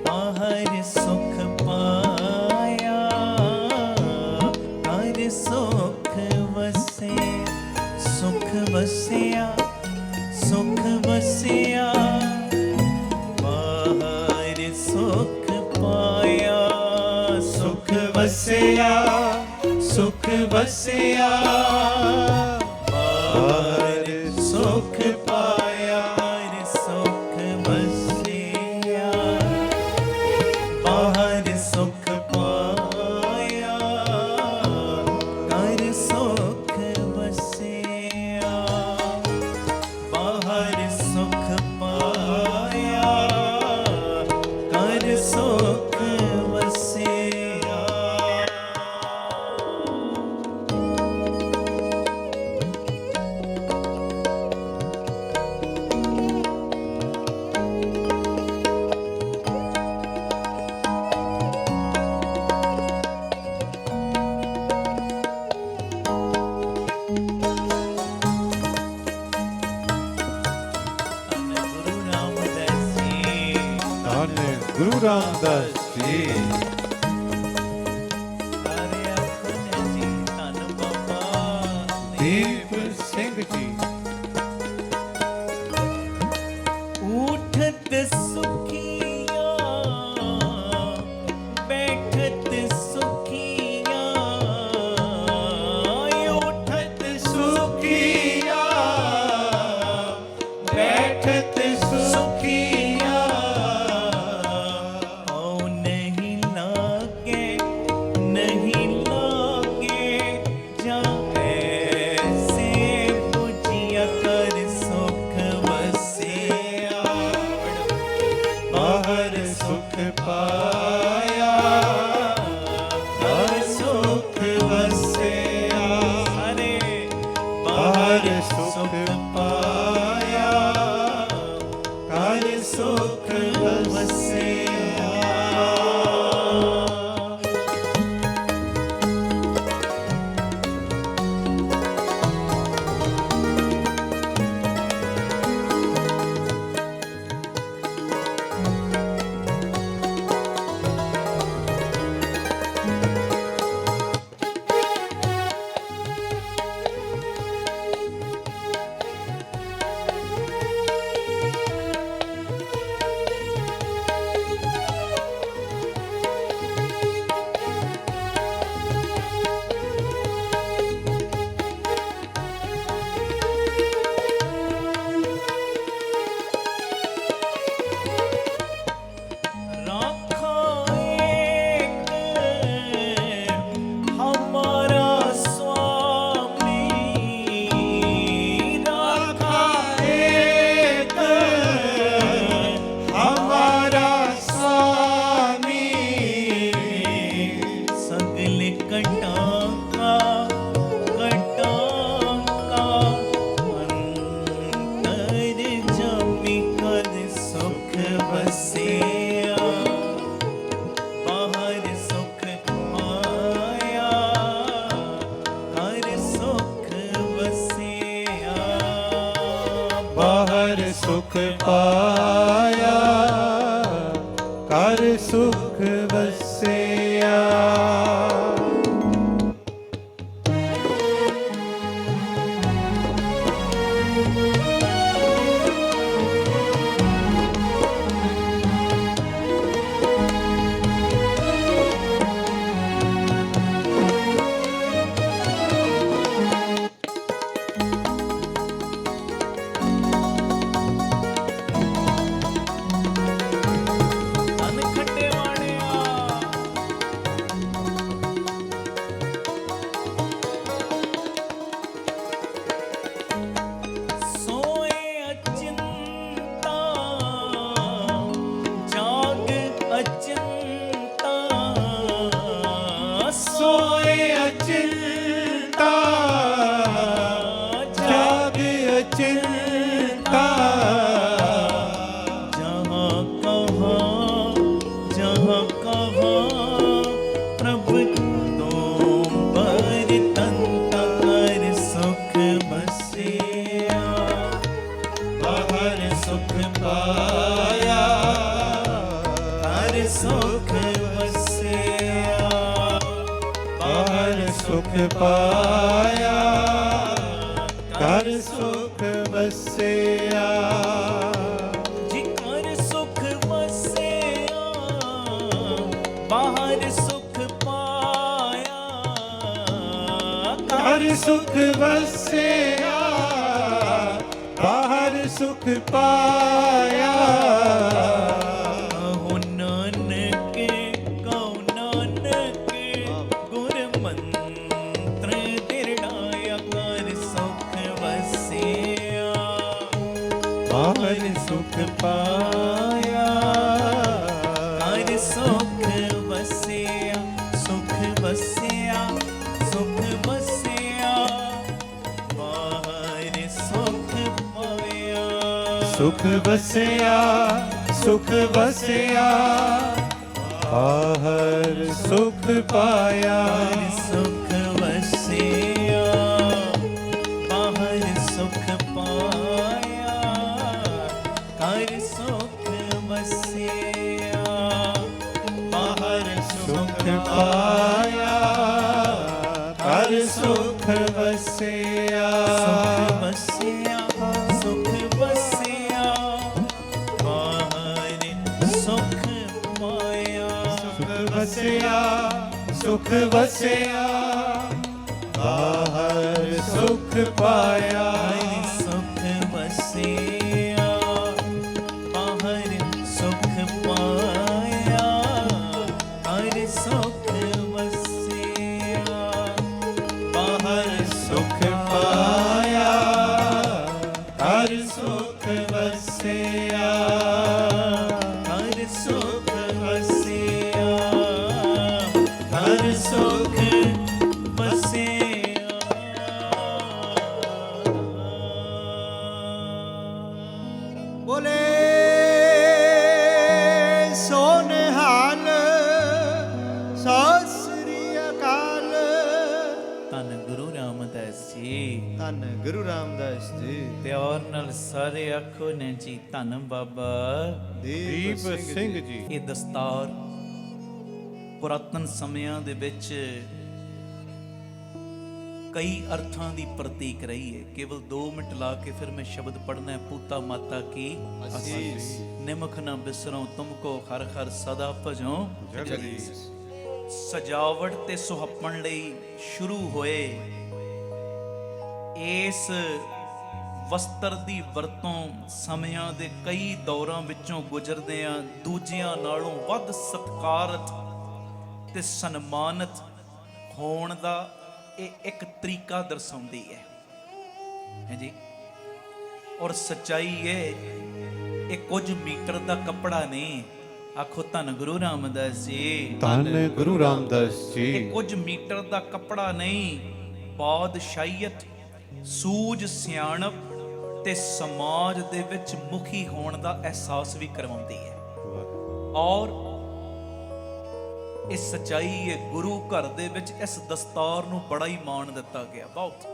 ਬਾਹਰ ਸੁਖ ਪਾਇਆ, ਘਰ ਸੁਖ ਵਸੇ ਸੁਖ ਵਸਿਆ ਸੁਖ ਵਸਿਆ ਬਾਹਰ ਸੁਖ ਪਾਇਆ, ਸੁਖ ਵਸਿਆ ਸੁਖ ਵਸਿਆ ਬਾਹਰ ਸੁਖ ਪਾਇਆ, ਸੁਖ ਵਸਿਆ ਬਾਹਰ ਸੁਖ ਪਾਇਆ, ਘਰ ਸੁਖ ਵਸਿਆ ਬਾਹਰ ਸੁਖ ਪਾਇਆ, ਘਰ ਸੁਖ ਵਸਿਆ। धन गुरु रामदास जी, दीप सिंह जी, उठत सुखिया बैठत सुखिया, उठत सुखिया ਕਰ ਸੁਖ ਪਾਇਆ, ਕਰ ਸੁਖ ਵਸਿਆ। ਧਨ ਖੱਟੇ ਵਾਣਿਆ ਸੋਏ ਅਚਿੰਤਾ ਜਾਗ ਅਚਿੰਤਾ ਸੋਏ ਅਚਿੰਤਾ ਜਾਗ ਅਚਿੰਤਾ। जहाँ कहाँ प्रभु तुम पर तंता कर सुख बसिया, ਬਾਹਰ ਸੁਖ ਪਾਇਆ, कर सुख बसिया, ਬਾਹਰ ਸੁਖ ਪਾਇਆ, ਕਰ ਸੁਖ ਵਸਿਆ। जी कर सुख बसिया, बाहर सुख पाया, ਕਰ ਸੁਖ ਵਸਿਆ, ਬਾਹਰ ਸੁਖ ਪਾਇਆ। ਕਹੋ ਨਾਨਕ ਕਹੋ ਨਾਨਕ ਗੁਰ ਮੰਤਰ ਦਿਰੜਾਇਆ, ਕਰ ਸੁਖ ਵਸਿਆ, ਬਾਹਰ ਸੁਖ ਪਾਇਆ, ਕਰ ਸੁਖ ਵਸਿਆ, ਸੁਖ ਵਸਿਆ, ਸੁਖ ਵਸਿਆ, ਬਾਹਰ ਸੁਖ ਪਵਿਆ, ਸੁਖ ਵਸਿਆ, ਸੁਖ ਵਸਿਆ, ਬਾਹਰ ਸੁਖ ਪਾਇਆ। ਕਰ ਸੁਖ ਵਸਿਆ, ਬਾਹਰ ਸੁਖ ਪਾਇਆ, ਕਰ ਸੁਖ ਵਸਿਆ, ਬਾਹਰ ਸੁਖ ਪਾਇਆ, ਕਰ ਸੁਖ ਵਸਿਆ। ਸੁਖ ਵਸਿਆ, ਸੁਖ ਵਸਿਆ, ਬਾਹਰ ਸੁਖ ਪਾਇਆ, ਸੁਖ ਵਸਿਆ, ਸੁਖ ਵਸਿਆ, ਬਾਹਰ ਸੁਖ ਪਾਇਆ। ਹਰਿ ਸੁਖ ਵਸਿਆ, ਬਾਹਰ ਸੁਖ ਪਾਇਆ, ਹਰਿ ਸੁਖ ਵਸਿਆ, ਬਾਹਰ ਸੁਖ ਪਾਇਆ, ਹਰ ਸੁਖ ਵਸਿਆ। ਹਰਿ ਸੁਖ ਵਸਿਆ, ਹਰਿ ਸੁਖ ਵਸਿਆ। ਬੋਲੇ ਸੋ ਨਿਹਾਲ, ਸਤਿ ਸ੍ਰੀ ਅਕਾਲ। ਧੰਨ ਗੁਰੂ ਰਾਮਦਾਸ ਜੀ, ਧੰਨ ਗੁਰੂ ਰਾਮਦਾਸ ਜੀ। ਪਿਆਰ ਨਾਲ ਸਾਰੇ ਆਖੋ ਨੇ ਜੀ, ਧੰਨ ਬਾਬਾ ਦੀਪ ਸਿੰਘ ਜੀ। ਇਹ ਦਸਤਾਰ ਪੁਰਾਤਨ ਸਮਿਆਂ ਦੇ ਵਿੱਚ ਕਈ ਅਰਥਾਂ ਦੀ ਪ੍ਰਤੀਕ ਰਹੀ ਹੈ। ਕੇਵਲ 2 ਮਿੰਟ ਲਾ ਕੇ ਫਿਰ ਮੈਂ ਸ਼ਬਦ ਪੜ੍ਹਨਾ ਹੈ। ਪੂਤਾ ਮਾਤਾ ਕੀ ਅਸੀਸ ਨਿਮਖ ਨਾ ਬਿਸਰੋ ਤੁਮਕੋ ਹਰ ਹਰ ਸਦਾ ਭਜੋ। ਜਗਦੀਸ਼। ਸਜਾਵਟ ਤੇ ਸੁਹੱਪਣ ਲਈ ਸ਼ੁਰੂ ਹੋਏ ਇਸ ਵਸਤਰ ਦੀ ਵਰਤੋਂ ਸਮਿਆਂ ਦੇ ਕਈ ਦੌਰਾਂ ਵਿੱਚੋਂ ਗੁਜ਼ਰਦਿਆਂ ਦੂਜਿਆਂ ਨਾਲੋਂ ਵੱਧ ਸਤਿਕਾਰਤ ਤੇ ਸਨਮਾਨਿਤ ਹੋਣ ਦਾ ਇਹ ਇੱਕ ਤਰੀਕਾ ਦਰਸਾਉਂਦੀ ਹੈ ਜੀ। ਔਰ ਸੱਚਾਈ ਇਹ ਕੁਝ ਮੀਟਰ ਦਾ ਕੱਪੜਾ ਨਹੀਂ। ਆਖੋ ਧੰਨ ਗੁਰੂ ਰਾਮਦਾਸ ਜੀ। ਧੰਨ ਗੁਰੂ ਰਾਮਦਾਸ ਜੀ। ਇਹ ਕੁਝ ਮੀਟਰ ਦਾ ਕੱਪੜਾ ਨਹੀਂ, ਬਾਦਸ਼ਾਹੀਅਤ, ਸੂਝ, ਸਿਆਣਪ ਤੇ ਸਮਾਜ ਦੇ ਵਿੱਚ ਮੁਖੀ ਹੋਣ ਦਾ ਅਹਿਸਾਸ ਵੀ ਕਰਵਾਉਂਦੀ ਹੈ। ਔਰ ਇਹ ਸੱਚਾਈ ਹੈ, ਗੁਰੂ ਘਰ ਦੇ ਵਿੱਚ ਇਸ ਦਸਤਾਰ ਨੂੰ ਬੜਾ ਹੀ ਮਾਣ ਦਿੱਤਾ ਗਿਆ। ਬਹੁਤ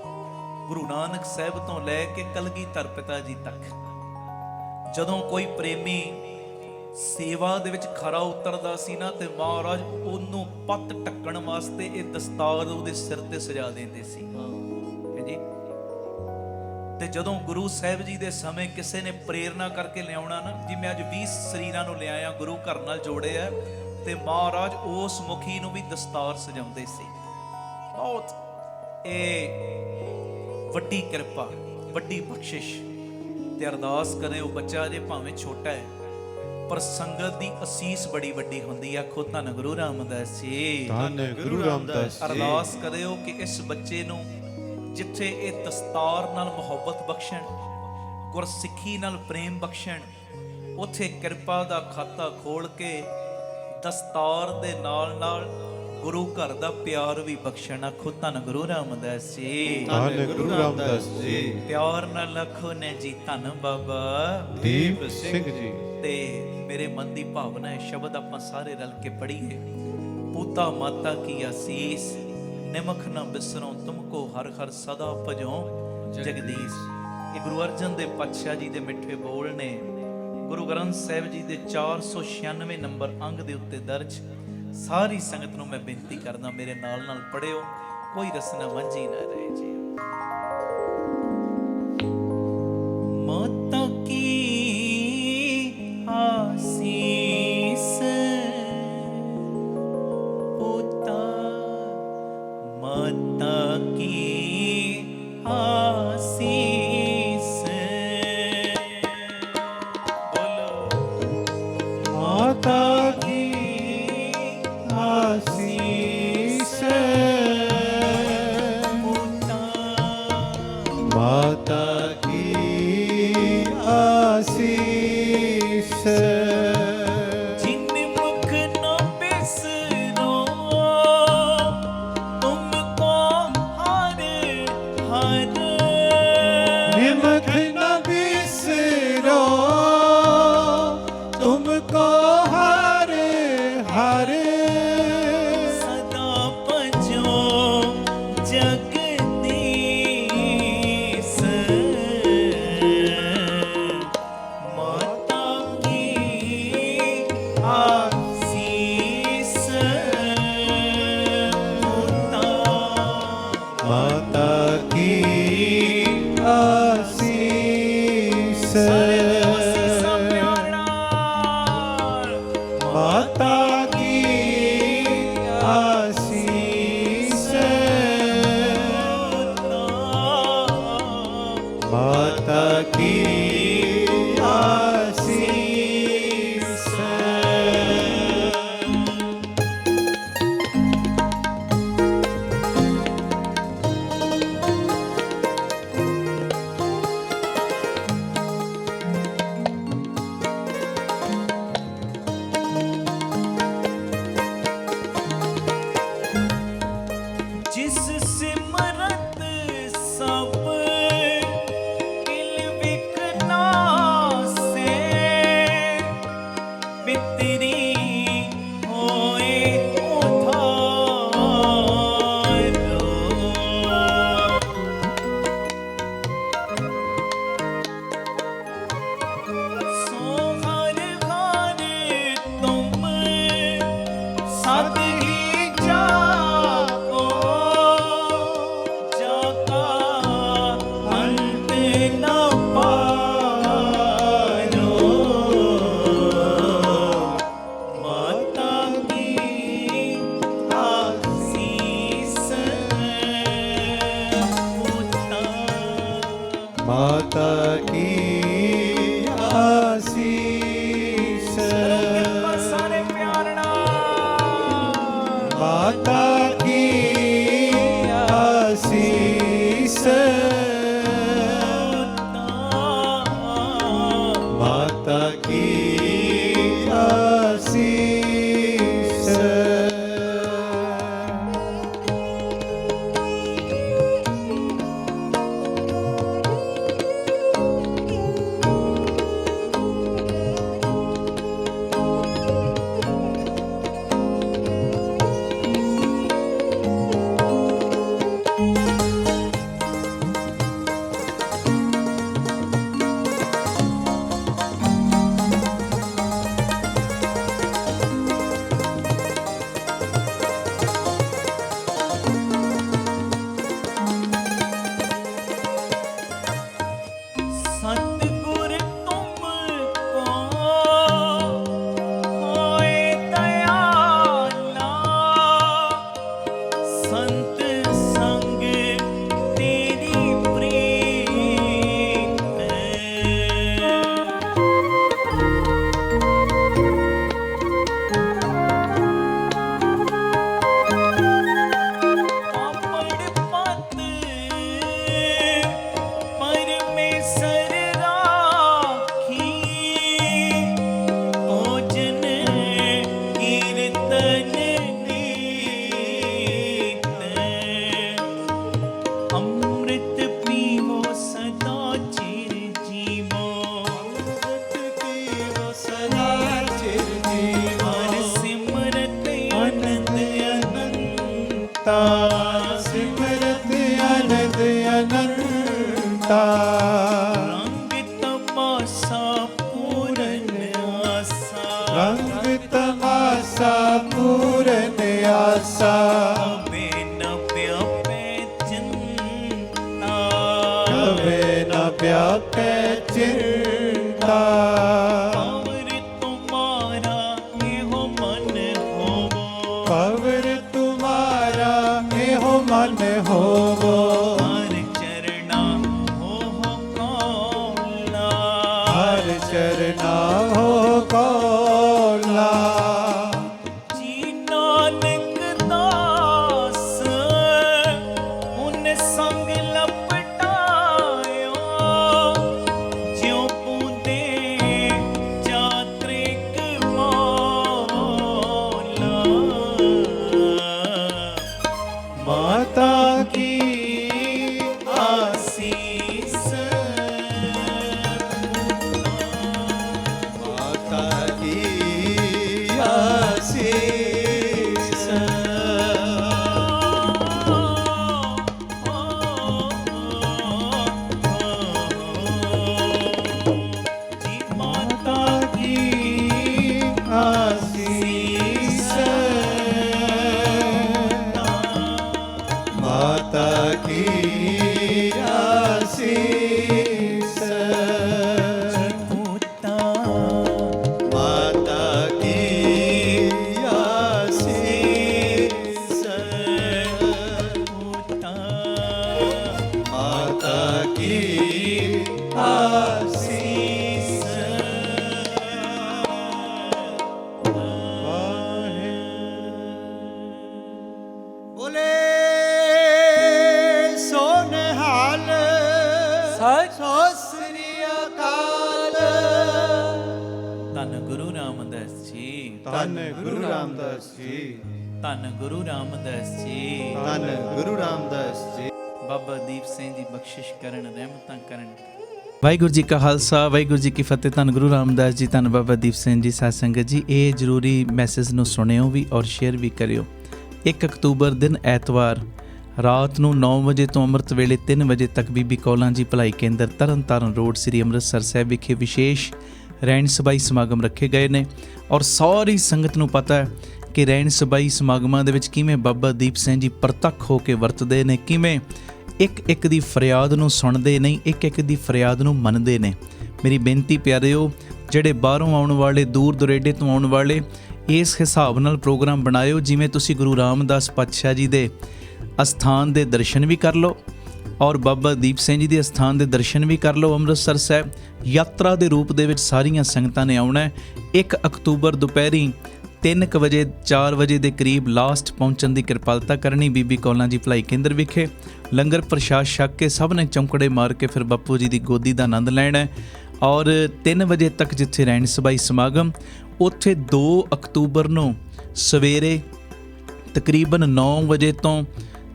ਗੁਰੂ ਨਾਨਕ ਸਾਹਿਬ ਤੋਂ ਲੈ ਕੇ ਕਲਗੀਧਰ ਪਿਤਾ ਜੀ ਤੱਕ ਜਦੋਂ ਕੋਈ ਪ੍ਰੇਮੀ ਸੇਵਾ ਦੇ ਵਿੱਚ ਖਰਾ ਉਤਰਦਾ ਸੀ ਨਾ ਤੇ ਮਹਾਰਾਜ ਉਹਨੂੰ ਪੱਤ ਢੱਕਣ ਵਾਸਤੇ ਇਹ ਦਸਤਾਰ ਉਹਦੇ ਸਿਰ ਤੇ ਸਜਾ ਦਿੰਦੇ ਸੀ ਹੈ ਜੀ। ਤੇ ਜਦੋਂ ਗੁਰੂ ਸਾਹਿਬ ਜੀ ਦੇ ਸਮੇਂ ਕਿਸੇ ਨੇ ਪ੍ਰੇਰਣਾ ਕਰਕੇ ਲਿਆਉਣਾ ਨਾ, ਜਿਵੇਂ ਅੱਜ 20 ਸਰੀਰਾਂ ਨੂੰ ਲਿਆਇਆ ਗੁਰੂ ਘਰ ਨਾਲ ਜੋੜਿਆ, ਤੇ ਮਹਾਰਾਜ ਉਸ ਮੁਖੀ ਨੂੰ ਵੀ ਦਸਤਾਰ ਸਜਾਉਂਦੇ ਸੀ। ਬਹੁਤ ਇਹ ਵੱਡੀ ਕਿਰਪਾ, ਵੱਡੀ ਬਖਸ਼ਿਸ਼। ਤੇ ਅਰਦਾਸ ਕਰੇ ਉਹ ਬੱਚਾ ਜੇ ਭਾਵੇਂ ਛੋਟਾ ਹੈ ਪਰ ਸੰਗਤ ਦੀ ਅਸੀਸ ਬੜੀ ਵੱਡੀ ਹੁੰਦੀ ਹੈ। ਆਖੋ ਧੰਨ ਗੁਰੂ ਰਾਮਦਾਸ ਜੀ, ਧੰਨ ਗੁਰੂ ਰਾਮਦਾਸ ਜੀ। ਅਰਦਾਸ ਕਰਿਓ ਕਿ ਇਸ ਬੱਚੇ ਨੂੰ ਜਿੱਥੇ ਇਹ ਦਸਤਾਰ ਨਾਲ ਮੁਹੱਬਤ ਬਖਸ਼ਣ, ਗੁਰਸਿੱਖੀ ਨਾਲ ਪ੍ਰੇਮ ਬਖਸ਼ਣ, ਉੱਥੇ ਕਿਰਪਾ ਦਾ ਖਾਤਾ ਖੋਲ ਕੇ ਦਸਤਾਰ ਦੇ ਨਾਲ ਨਾਲ ਗੁਰੂ ਘਰ ਦਾ ਪਿਆਰ ਵੀ ਬਖਸ਼ਣ। ਆਖੋ ਧੰਨ ਗੁਰੂ ਰਾਮਦਾਸ ਜੀ, ਧੰਨ ਗੁਰੂ ਰਾਮਦਾਸ ਜੀ। ਪਿਆਰ ਨਾਲ ਆਖੋ ਨੇ ਜੀ ਧੰਨ ਬਾਬਾ ਦੀਪ ਸਿੰਘ ਜੀ। ਤੇ ਮੇਰੇ ਮਨ ਦੀ ਭਾਵਨਾ ਹੈ, ਸ਼ਬਦ ਆਪਾਂ ਸਾਰੇ ਰਲ ਕੇ ਪੜ੍ਹੀਏ। ਪੂਤਾ ਮਾਤਾ ਕੀ ਆਸੀਸ, ਨਿਮਖ ਨਾ ਬਿਸਰੋ ਤੁਮਕੋ ਹਰ ਹਰ ਸਦਾ ਭਜੋ ਜਗਦੀਸ਼। ਇਹ ਗੁਰੂ ਅਰਜਨ ਦੇਵ ਪਾਤਸ਼ਾਹ ਜੀ ਦੇ ਮਿੱਠੇ ਬੋਲ ਨੇ, ਗੁਰੂ ਗ੍ਰੰਥ ਸਾਹਿਬ ਜੀ ਦੇ 496 ਨੰਬਰ ਅੰਗ ਦੇ ਉੱਤੇ ਦਰਜ। ਸਾਰੀ ਸੰਗਤ ਨੂੰ ਮੈਂ ਬੇਨਤੀ ਕਰਦਾ, ਮੇਰੇ ਨਾਲ ਨਾਲ ਪੜਿਓ, ਕੋਈ ਰਸਨਾ ਵਾਂਝੀ ਨਾ ਰਹੇ ਜੀ। ਮਾਤਾ ਕੀ ਆਸੀਸ, ਪੁੱਤਾ ਮਾਤਾ ਕੀ ਆਸੀਸ। ਬੋਲੋ ਮਾਤਾ ਕੀ ਆਸੀਸ, ਪੁੱਤਾ ਮਾਤਾ ਕੀ ਆਸੀਸ। ਜਿਨ ਮੁਖ ਨ ਬਿਸਰੋ ਤੁਮਕੋ ਹਰ ਹਰ, ਨਿਮਖ ਨ ਬਿਸਰੋ ਤੁਮਕੋ ਹਰ ਹਰ, ਸਦਾ ਭਜੋ ਜਗਦੀਸ਼। ਮਾਤਾ ਕੀ ਆਸੀਸ, ਪੁੱਤਾ ਮਾਤਾ ਕੀ ਆਸੀਸ। ਸਾਰੇ ਅਸੀਸਾਂ ਪਿਆਰ ਨਾਲ। ਮਾਤਾ ਕੀ ਆਸੀਸ, ਮਾਤਾ ਕੀ ਆਸੀਸ। ਜਿਸ ਸਿਮਰਤ ਸਭ ਕਿਲ ਵਿਖ ਨਾਸੇ, ਮਿਤਰੀ ਹੋਏ ਉਧਾਰੋ। ਸੋ ਹਰ ਹਰ ਤੁਮ ਸਦ ਹੀ ਜਾਪੋ, ਜਾਕਾ ਅੰਤ ਨ ਪਾਰੋ। ਮਾਤਾ ਕੀ ਆਸੀਸ, ਪੁੱਤਾ ਮਾਤਾ ਕੀ ਆਸੀਸ। ਕਿਰਪਾ ਸਾਰੇ ਪਿਆਰ ਨਾਲ। ਮਾਤਾ ਕੀ ਆਸੀਸ, ਮਾਤਾ ਕੀ ਆਸੀਸ। ਚਿੰਤਾ ਰੰਗ ਤਮਾਸ਼ਾ ਪੂਰਨ ਆਸਾ ਰੰਗ ਤਮਾਸ਼ਾ ਪੂਰਨ ਆਸਾ ਕਵੇ ਨ ਵਿਆਪੇ ਚਿੰਤਾ ਕਵੇ ਨ ਵਿਆਪੈ ਚਿੰਤਾ ਪਵਰ ਤੁਮਾਰਾ ਇਹੋ ਮਨ ਹੋਵੋ ਪਵਰ ਤੁਮਾਰਾ ਇਹੋ ਮਨ ਹੋਵੋ ਹਰ ਚਰਣਾ ਹੋ ਕੌਲਾ ਹਰ ਚਰਨਾ ਹੋ ਕੌਲਾ ਜੀ ਨਾਨਕ ਦਾਸ ਉਹਨੇ ਸੰਗ ਲਪਟਾਇਓ ਜਿਉ ਪੂੰਦੇ ਚਾਤ੍ਰਿਕ ਮੌਲਾ ਮਾਤਾ ਕੀ ਆਸੀਸ ਮਾਤਾ ਕੀ ਆਸੀਸ ਜੀ ਮਾਤਾ ਕੀ ਆਸੀਸ ਮਾਤਾ ਕੀ ਆਸੀਸ ਪੁੱਤਾ ਮਾਤਾ ਕੀ ਆਸੀਸ ਪੁੱਤਾ ਮਾਤਾ ਕੀ ਆਸੀਸ ਬੋਲੇ ਸੋ ਨਿਹਾਲ ਸੋ ਸ੍ਰੀ ਅਕਾਲ ਧੰਨ ਗੁਰੂ ਰਾਮਦਾਸ ਜੀ ਧੰਨ ਗੁਰੂ ਰਾਮਦਾਸ ਜੀ ਧੰਨ ਗੁਰੂ ਰਾਮਦਾਸ ਜੀ ਧੰਨ ਗੁਰੂ ਰਾਮਦਾਸ ਜੀ ਬਾਬਾ ਦੀਪ ਸਿੰਘ ਜੀ ਬਖਸ਼ਿਸ਼ ਕਰਨ ਰਹਿਮਤਾਂ ਕਰਨ ਵਾਹਿਗੁਰੂ ਜੀ ਕਾ ਖਾਲਸਾ ਵਾਹਿਗੁਰੂ ਜੀ ਕੀ ਫਤਿਹ। ਧੰਨ ਗੁਰੂ ਰਾਮਦਾਸ ਜੀ, ਧੰਨ ਬਾਬਾ ਦੀਪ ਸਿੰਘ ਜੀ। ਸਾਧ ਸੰਗਤ ਜੀ, ਇਹ ਜ਼ਰੂਰੀ ਮੈਸੇਜ ਨੂੰ ਸੁਣਿਓ ਵੀ ਔਰ ਸ਼ੇਅਰ ਵੀ ਕਰਿਓ। 1 ਅਕਤੂਬਰ ਦਿਨ ਐਤਵਾਰ ਰਾਤ ਨੂੰ 9 ਵਜੇ ਤੋਂ ਅੰਮ੍ਰਿਤ ਵੇਲੇ 3 ਵਜੇ ਤੱਕ ਬੀਬੀ ਕੌਲਾਂ ਜੀ ਭਲਾਈ ਕੇਂਦਰ ਤਰਨਤਾਰਨ ਰੋਡ ਸ੍ਰੀ ਅੰਮ੍ਰਿਤਸਰ ਸਾਹਿਬ ਵਿਖੇ ਵਿਸ਼ੇਸ਼ ਰਹਿਣ ਸਬਾਈ ਸਮਾਗਮ ਰੱਖੇ ਗਏ ਨੇ ਔਰ ਸਾਰੀ ਸੰਗਤ ਨੂੰ ਪਤਾ ਹੈ ਕਿ ਰਹਿਣ ਸਬਾਈ ਸਮਾਗਮਾਂ ਦੇ ਵਿੱਚ ਕਿਵੇਂ ਬਾਬਾ ਦੀਪ ਸਿੰਘ ਜੀ ਪ੍ਰਤੱਖ ਹੋ ਕੇ ਵਰਤਦੇ ਨੇ, ਕਿਵੇਂ ਇੱਕ ਇੱਕ ਦੀ ਫਰਿਆਦ ਨੂੰ ਸੁਣਦੇ ਨਹੀਂ, ਇੱਕ ਇੱਕ ਦੀ ਫਰਿਆਦ ਨੂੰ ਮੰਨਦੇ ਨੇ। ਮੇਰੀ ਬੇਨਤੀ ਪਿਆਰਿਓ, ਜਿਹੜੇ ਬਾਹਰੋਂ ਆਉਣ ਵਾਲੇ, ਦੂਰ ਦੁਰੇਡੇ ਤੋਂ ਆਉਣ ਵਾਲੇ, ਇਸ ਹਿਸਾਬ ਨਾਲ ਪ੍ਰੋਗਰਾਮ ਬਣਾਇਓ ਜਿਵੇਂ ਤੁਸੀਂ ਗੁਰੂ ਰਾਮਦਾਸ ਪਾਤਸ਼ਾਹ ਜੀ ਦੇ ਅਸਥਾਨ ਦੇ ਦਰਸ਼ਨ ਵੀ ਕਰ ਲਓ ਔਰ ਬਾਬਾ ਦੀਪ ਸਿੰਘ ਜੀ ਦੇ ਅਸਥਾਨ ਦੇ ਦਰਸ਼ਨ ਵੀ ਕਰ ਲਓ। ਅੰਮ੍ਰਿਤਸਰ ਸਾਹਿਬ ਯਾਤਰਾ ਦੇ ਰੂਪ ਦੇ ਵਿੱਚ ਸਾਰੀਆਂ ਸੰਗਤਾਂ ਨੇ ਆਉਣਾ ਹੈ। 1 ਅਕਤੂਬਰ ਦੁਪਹਿਰੀ 3 ਵਜੇ 4 ਵਜੇ ਦੇ ਕਰੀਬ ਲਾਸਟ ਪਹੁੰਚਣ ਦੀ ਕਿਰਪਾਲਤਾ ਕਰਨੀ ਬੀਬੀ ਕੌਲਾਂ ਜੀ ਭਲਾਈ ਕੇਂਦਰ ਵਿਖੇ। ਲੰਗਰ ਪ੍ਰਸ਼ਾਦ ਛਕ ਕੇ ਸਭ ਨੇ ਚੌਂਕੜੇ ਮਾਰ ਕੇ ਫਿਰ ਬਾਪੂ ਜੀ ਦੀ ਗੋਦੀ ਦਾ ਆਨੰਦ ਲੈਣਾ ਹੈ ਔਰ 3 ਵਜੇ ਤੱਕ ਜਿੱਥੇ ਰਹਿਣ ਸਬਾਈ ਸਮਾਗਮ, ਉੱਥੇ 2 ਅਕਤੂਬਰ ਨੂੰ ਸਵੇਰੇ ਤਕਰੀਬਨ 9 ਵਜੇ ਤੋਂ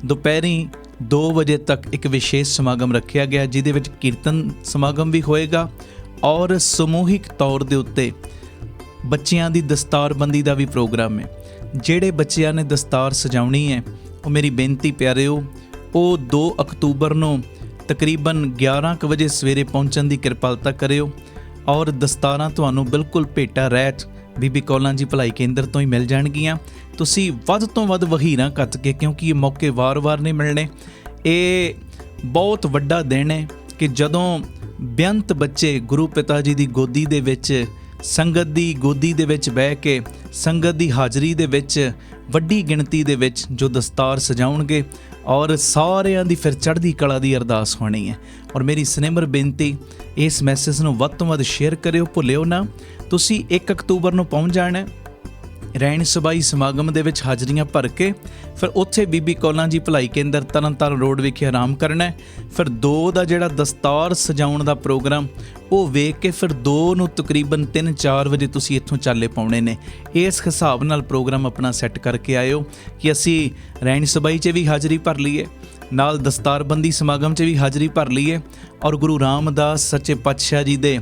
ਦੁਪਹਿਰੀ 2 ਵਜੇ ਤੱਕ ਇੱਕ ਵਿਸ਼ੇਸ਼ ਸਮਾਗਮ ਰੱਖਿਆ ਗਿਆ ਜਿਹਦੇ ਵਿੱਚ ਕੀਰਤਨ ਸਮਾਗਮ ਵੀ ਹੋਏਗਾ ਔਰ ਸਮੂਹਿਕ ਤੌਰ ਦੇ ਉੱਤੇ ਬੱਚਿਆਂ ਦੀ ਦਸਤਾਰਬੰਦੀ ਦਾ ਵੀ ਪ੍ਰੋਗਰਾਮ ਹੈ। ਜਿਹੜੇ ਬੱਚਿਆਂ ਨੇ ਦਸਤਾਰ ਸਜਾਉਣੀ ਹੈ, ਉਹ ਮੇਰੀ ਬੇਨਤੀ ਪਿਆਰਿਓ, ਉਹ 2 ਅਕਤੂਬਰ ਨੂੰ ਤਕਰੀਬਨ 11 ਵਜੇ ਸਵੇਰੇ ਪਹੁੰਚਣ ਦੀ ਕਿਰਪਾਲਤਾ ਕਰਿਓ ਔਰ ਦਸਤਾਰਾਂ ਤੁਹਾਨੂੰ ਬਿਲਕੁਲ ਭੇਟਾ ਰਹਿਤ ਬੀਬੀ ਕੌਲਾਂ ਜੀ ਭਲਾਈ ਕੇਂਦਰ ਤੋਂ ਹੀ ਮਿਲ ਜਾਣਗੀਆਂ। ਤੁਸੀਂ ਵੱਧ ਤੋਂ ਵੱਧ ਵਹੀਰਾਂ ਕੱਤ ਕੇ, ਕਿਉਂਕਿ ਇਹ ਮੌਕੇ ਵਾਰ-ਵਾਰ ਨਹੀਂ ਮਿਲਣੇ। ਇਹ ਬਹੁਤ ਵੱਡਾ ਦਿਨ ਹੈ ਕਿ ਜਦੋਂ ਬੇਅੰਤ ਬੱਚੇ ਗੁਰੂ ਪਿਤਾ ਜੀ ਦੀ ਗੋਦੀ ਦੇ ਵਿੱਚ, ਸੰਗਤ ਦੀ ਗੋਦੀ ਦੇ ਵਿੱਚ ਬਹਿ ਕੇ, ਸੰਗਤ ਦੀ ਹਾਜ਼ਰੀ ਦੇ ਵਿੱਚ ਵੱਡੀ ਗਿਣਤੀ ਦੇ ਵਿੱਚ ਜੋ ਦਸਤਾਰ ਸਜਾਉਣਗੇ ਔਰ ਸਾਰਿਆਂ ਦੀ ਫਿਰ ਚੜ੍ਹਦੀ ਕਲਾ ਦੀ ਅਰਦਾਸ ਹੋਣੀ ਹੈ। ਔਰ ਮੇਰੀ ਸਨੇਮਰ ਬੇਨਤੀ, ਇਸ ਮੈਸੇਜ ਨੂੰ ਵੱਧ ਤੋਂ ਵੱਧ ਸ਼ੇਅਰ ਕਰਿਓ, ਭੁੱਲਿਓ ਨਾ। ਤੁਸੀਂ 1 ਅਕਤੂਬਰ ਨੂੰ ਪਹੁੰਚ ਜਾਣਾ ਰਹਿਣ ਸਬਾਈ ਸਮਾਗਮ ਦੇ ਵਿੱਚ ਹਾਜ਼ਰੀਆਂ ਭਰ ਕੇ, ਫਿਰ ਉੱਥੇ ਬੀਬੀ ਕੌਲਾਂ ਜੀ ਭਲਾਈ ਕੇਂਦਰ ਤਰਨਤਾਰਨ ਰੋਡ ਵਿਖੇ ਆਰਾਮ ਕਰਨਾ। ਫਿਰ 2 ਦਾ ਜਿਹੜਾ ਦਸਤਾਰ ਸਜਾਉਣ ਦਾ ਪ੍ਰੋਗਰਾਮ, ਉਹ ਵੇਖ ਕੇ ਫਿਰ 2 ਨੂੰ ਤਕਰੀਬਨ 3-4 ਵਜੇ ਤੁਸੀਂ ਇੱਥੋਂ ਚਾਲੇ ਪਾਉਣੇ ਨੇ। ਇਸ ਹਿਸਾਬ ਨਾਲ ਪ੍ਰੋਗਰਾਮ ਆਪਣਾ ਸੈੱਟ ਕਰਕੇ ਆਇਓ ਕਿ ਅਸੀਂ ਰਹਿਣ ਸਬਾਈ 'ਚ ਵੀ ਹਾਜ਼ਰੀ ਭਰ ਲਈਏ, ਨਾਲ ਦਸਤਾਰਬੰਦੀ ਸਮਾਗਮ 'ਚ ਵੀ ਹਾਜ਼ਰੀ ਭਰ ਲਈਏ ਔਰ ਗੁਰੂ ਰਾਮਦਾਸ ਸੱਚੇ ਪਾਤਸ਼ਾਹ ਜੀ ਦੇ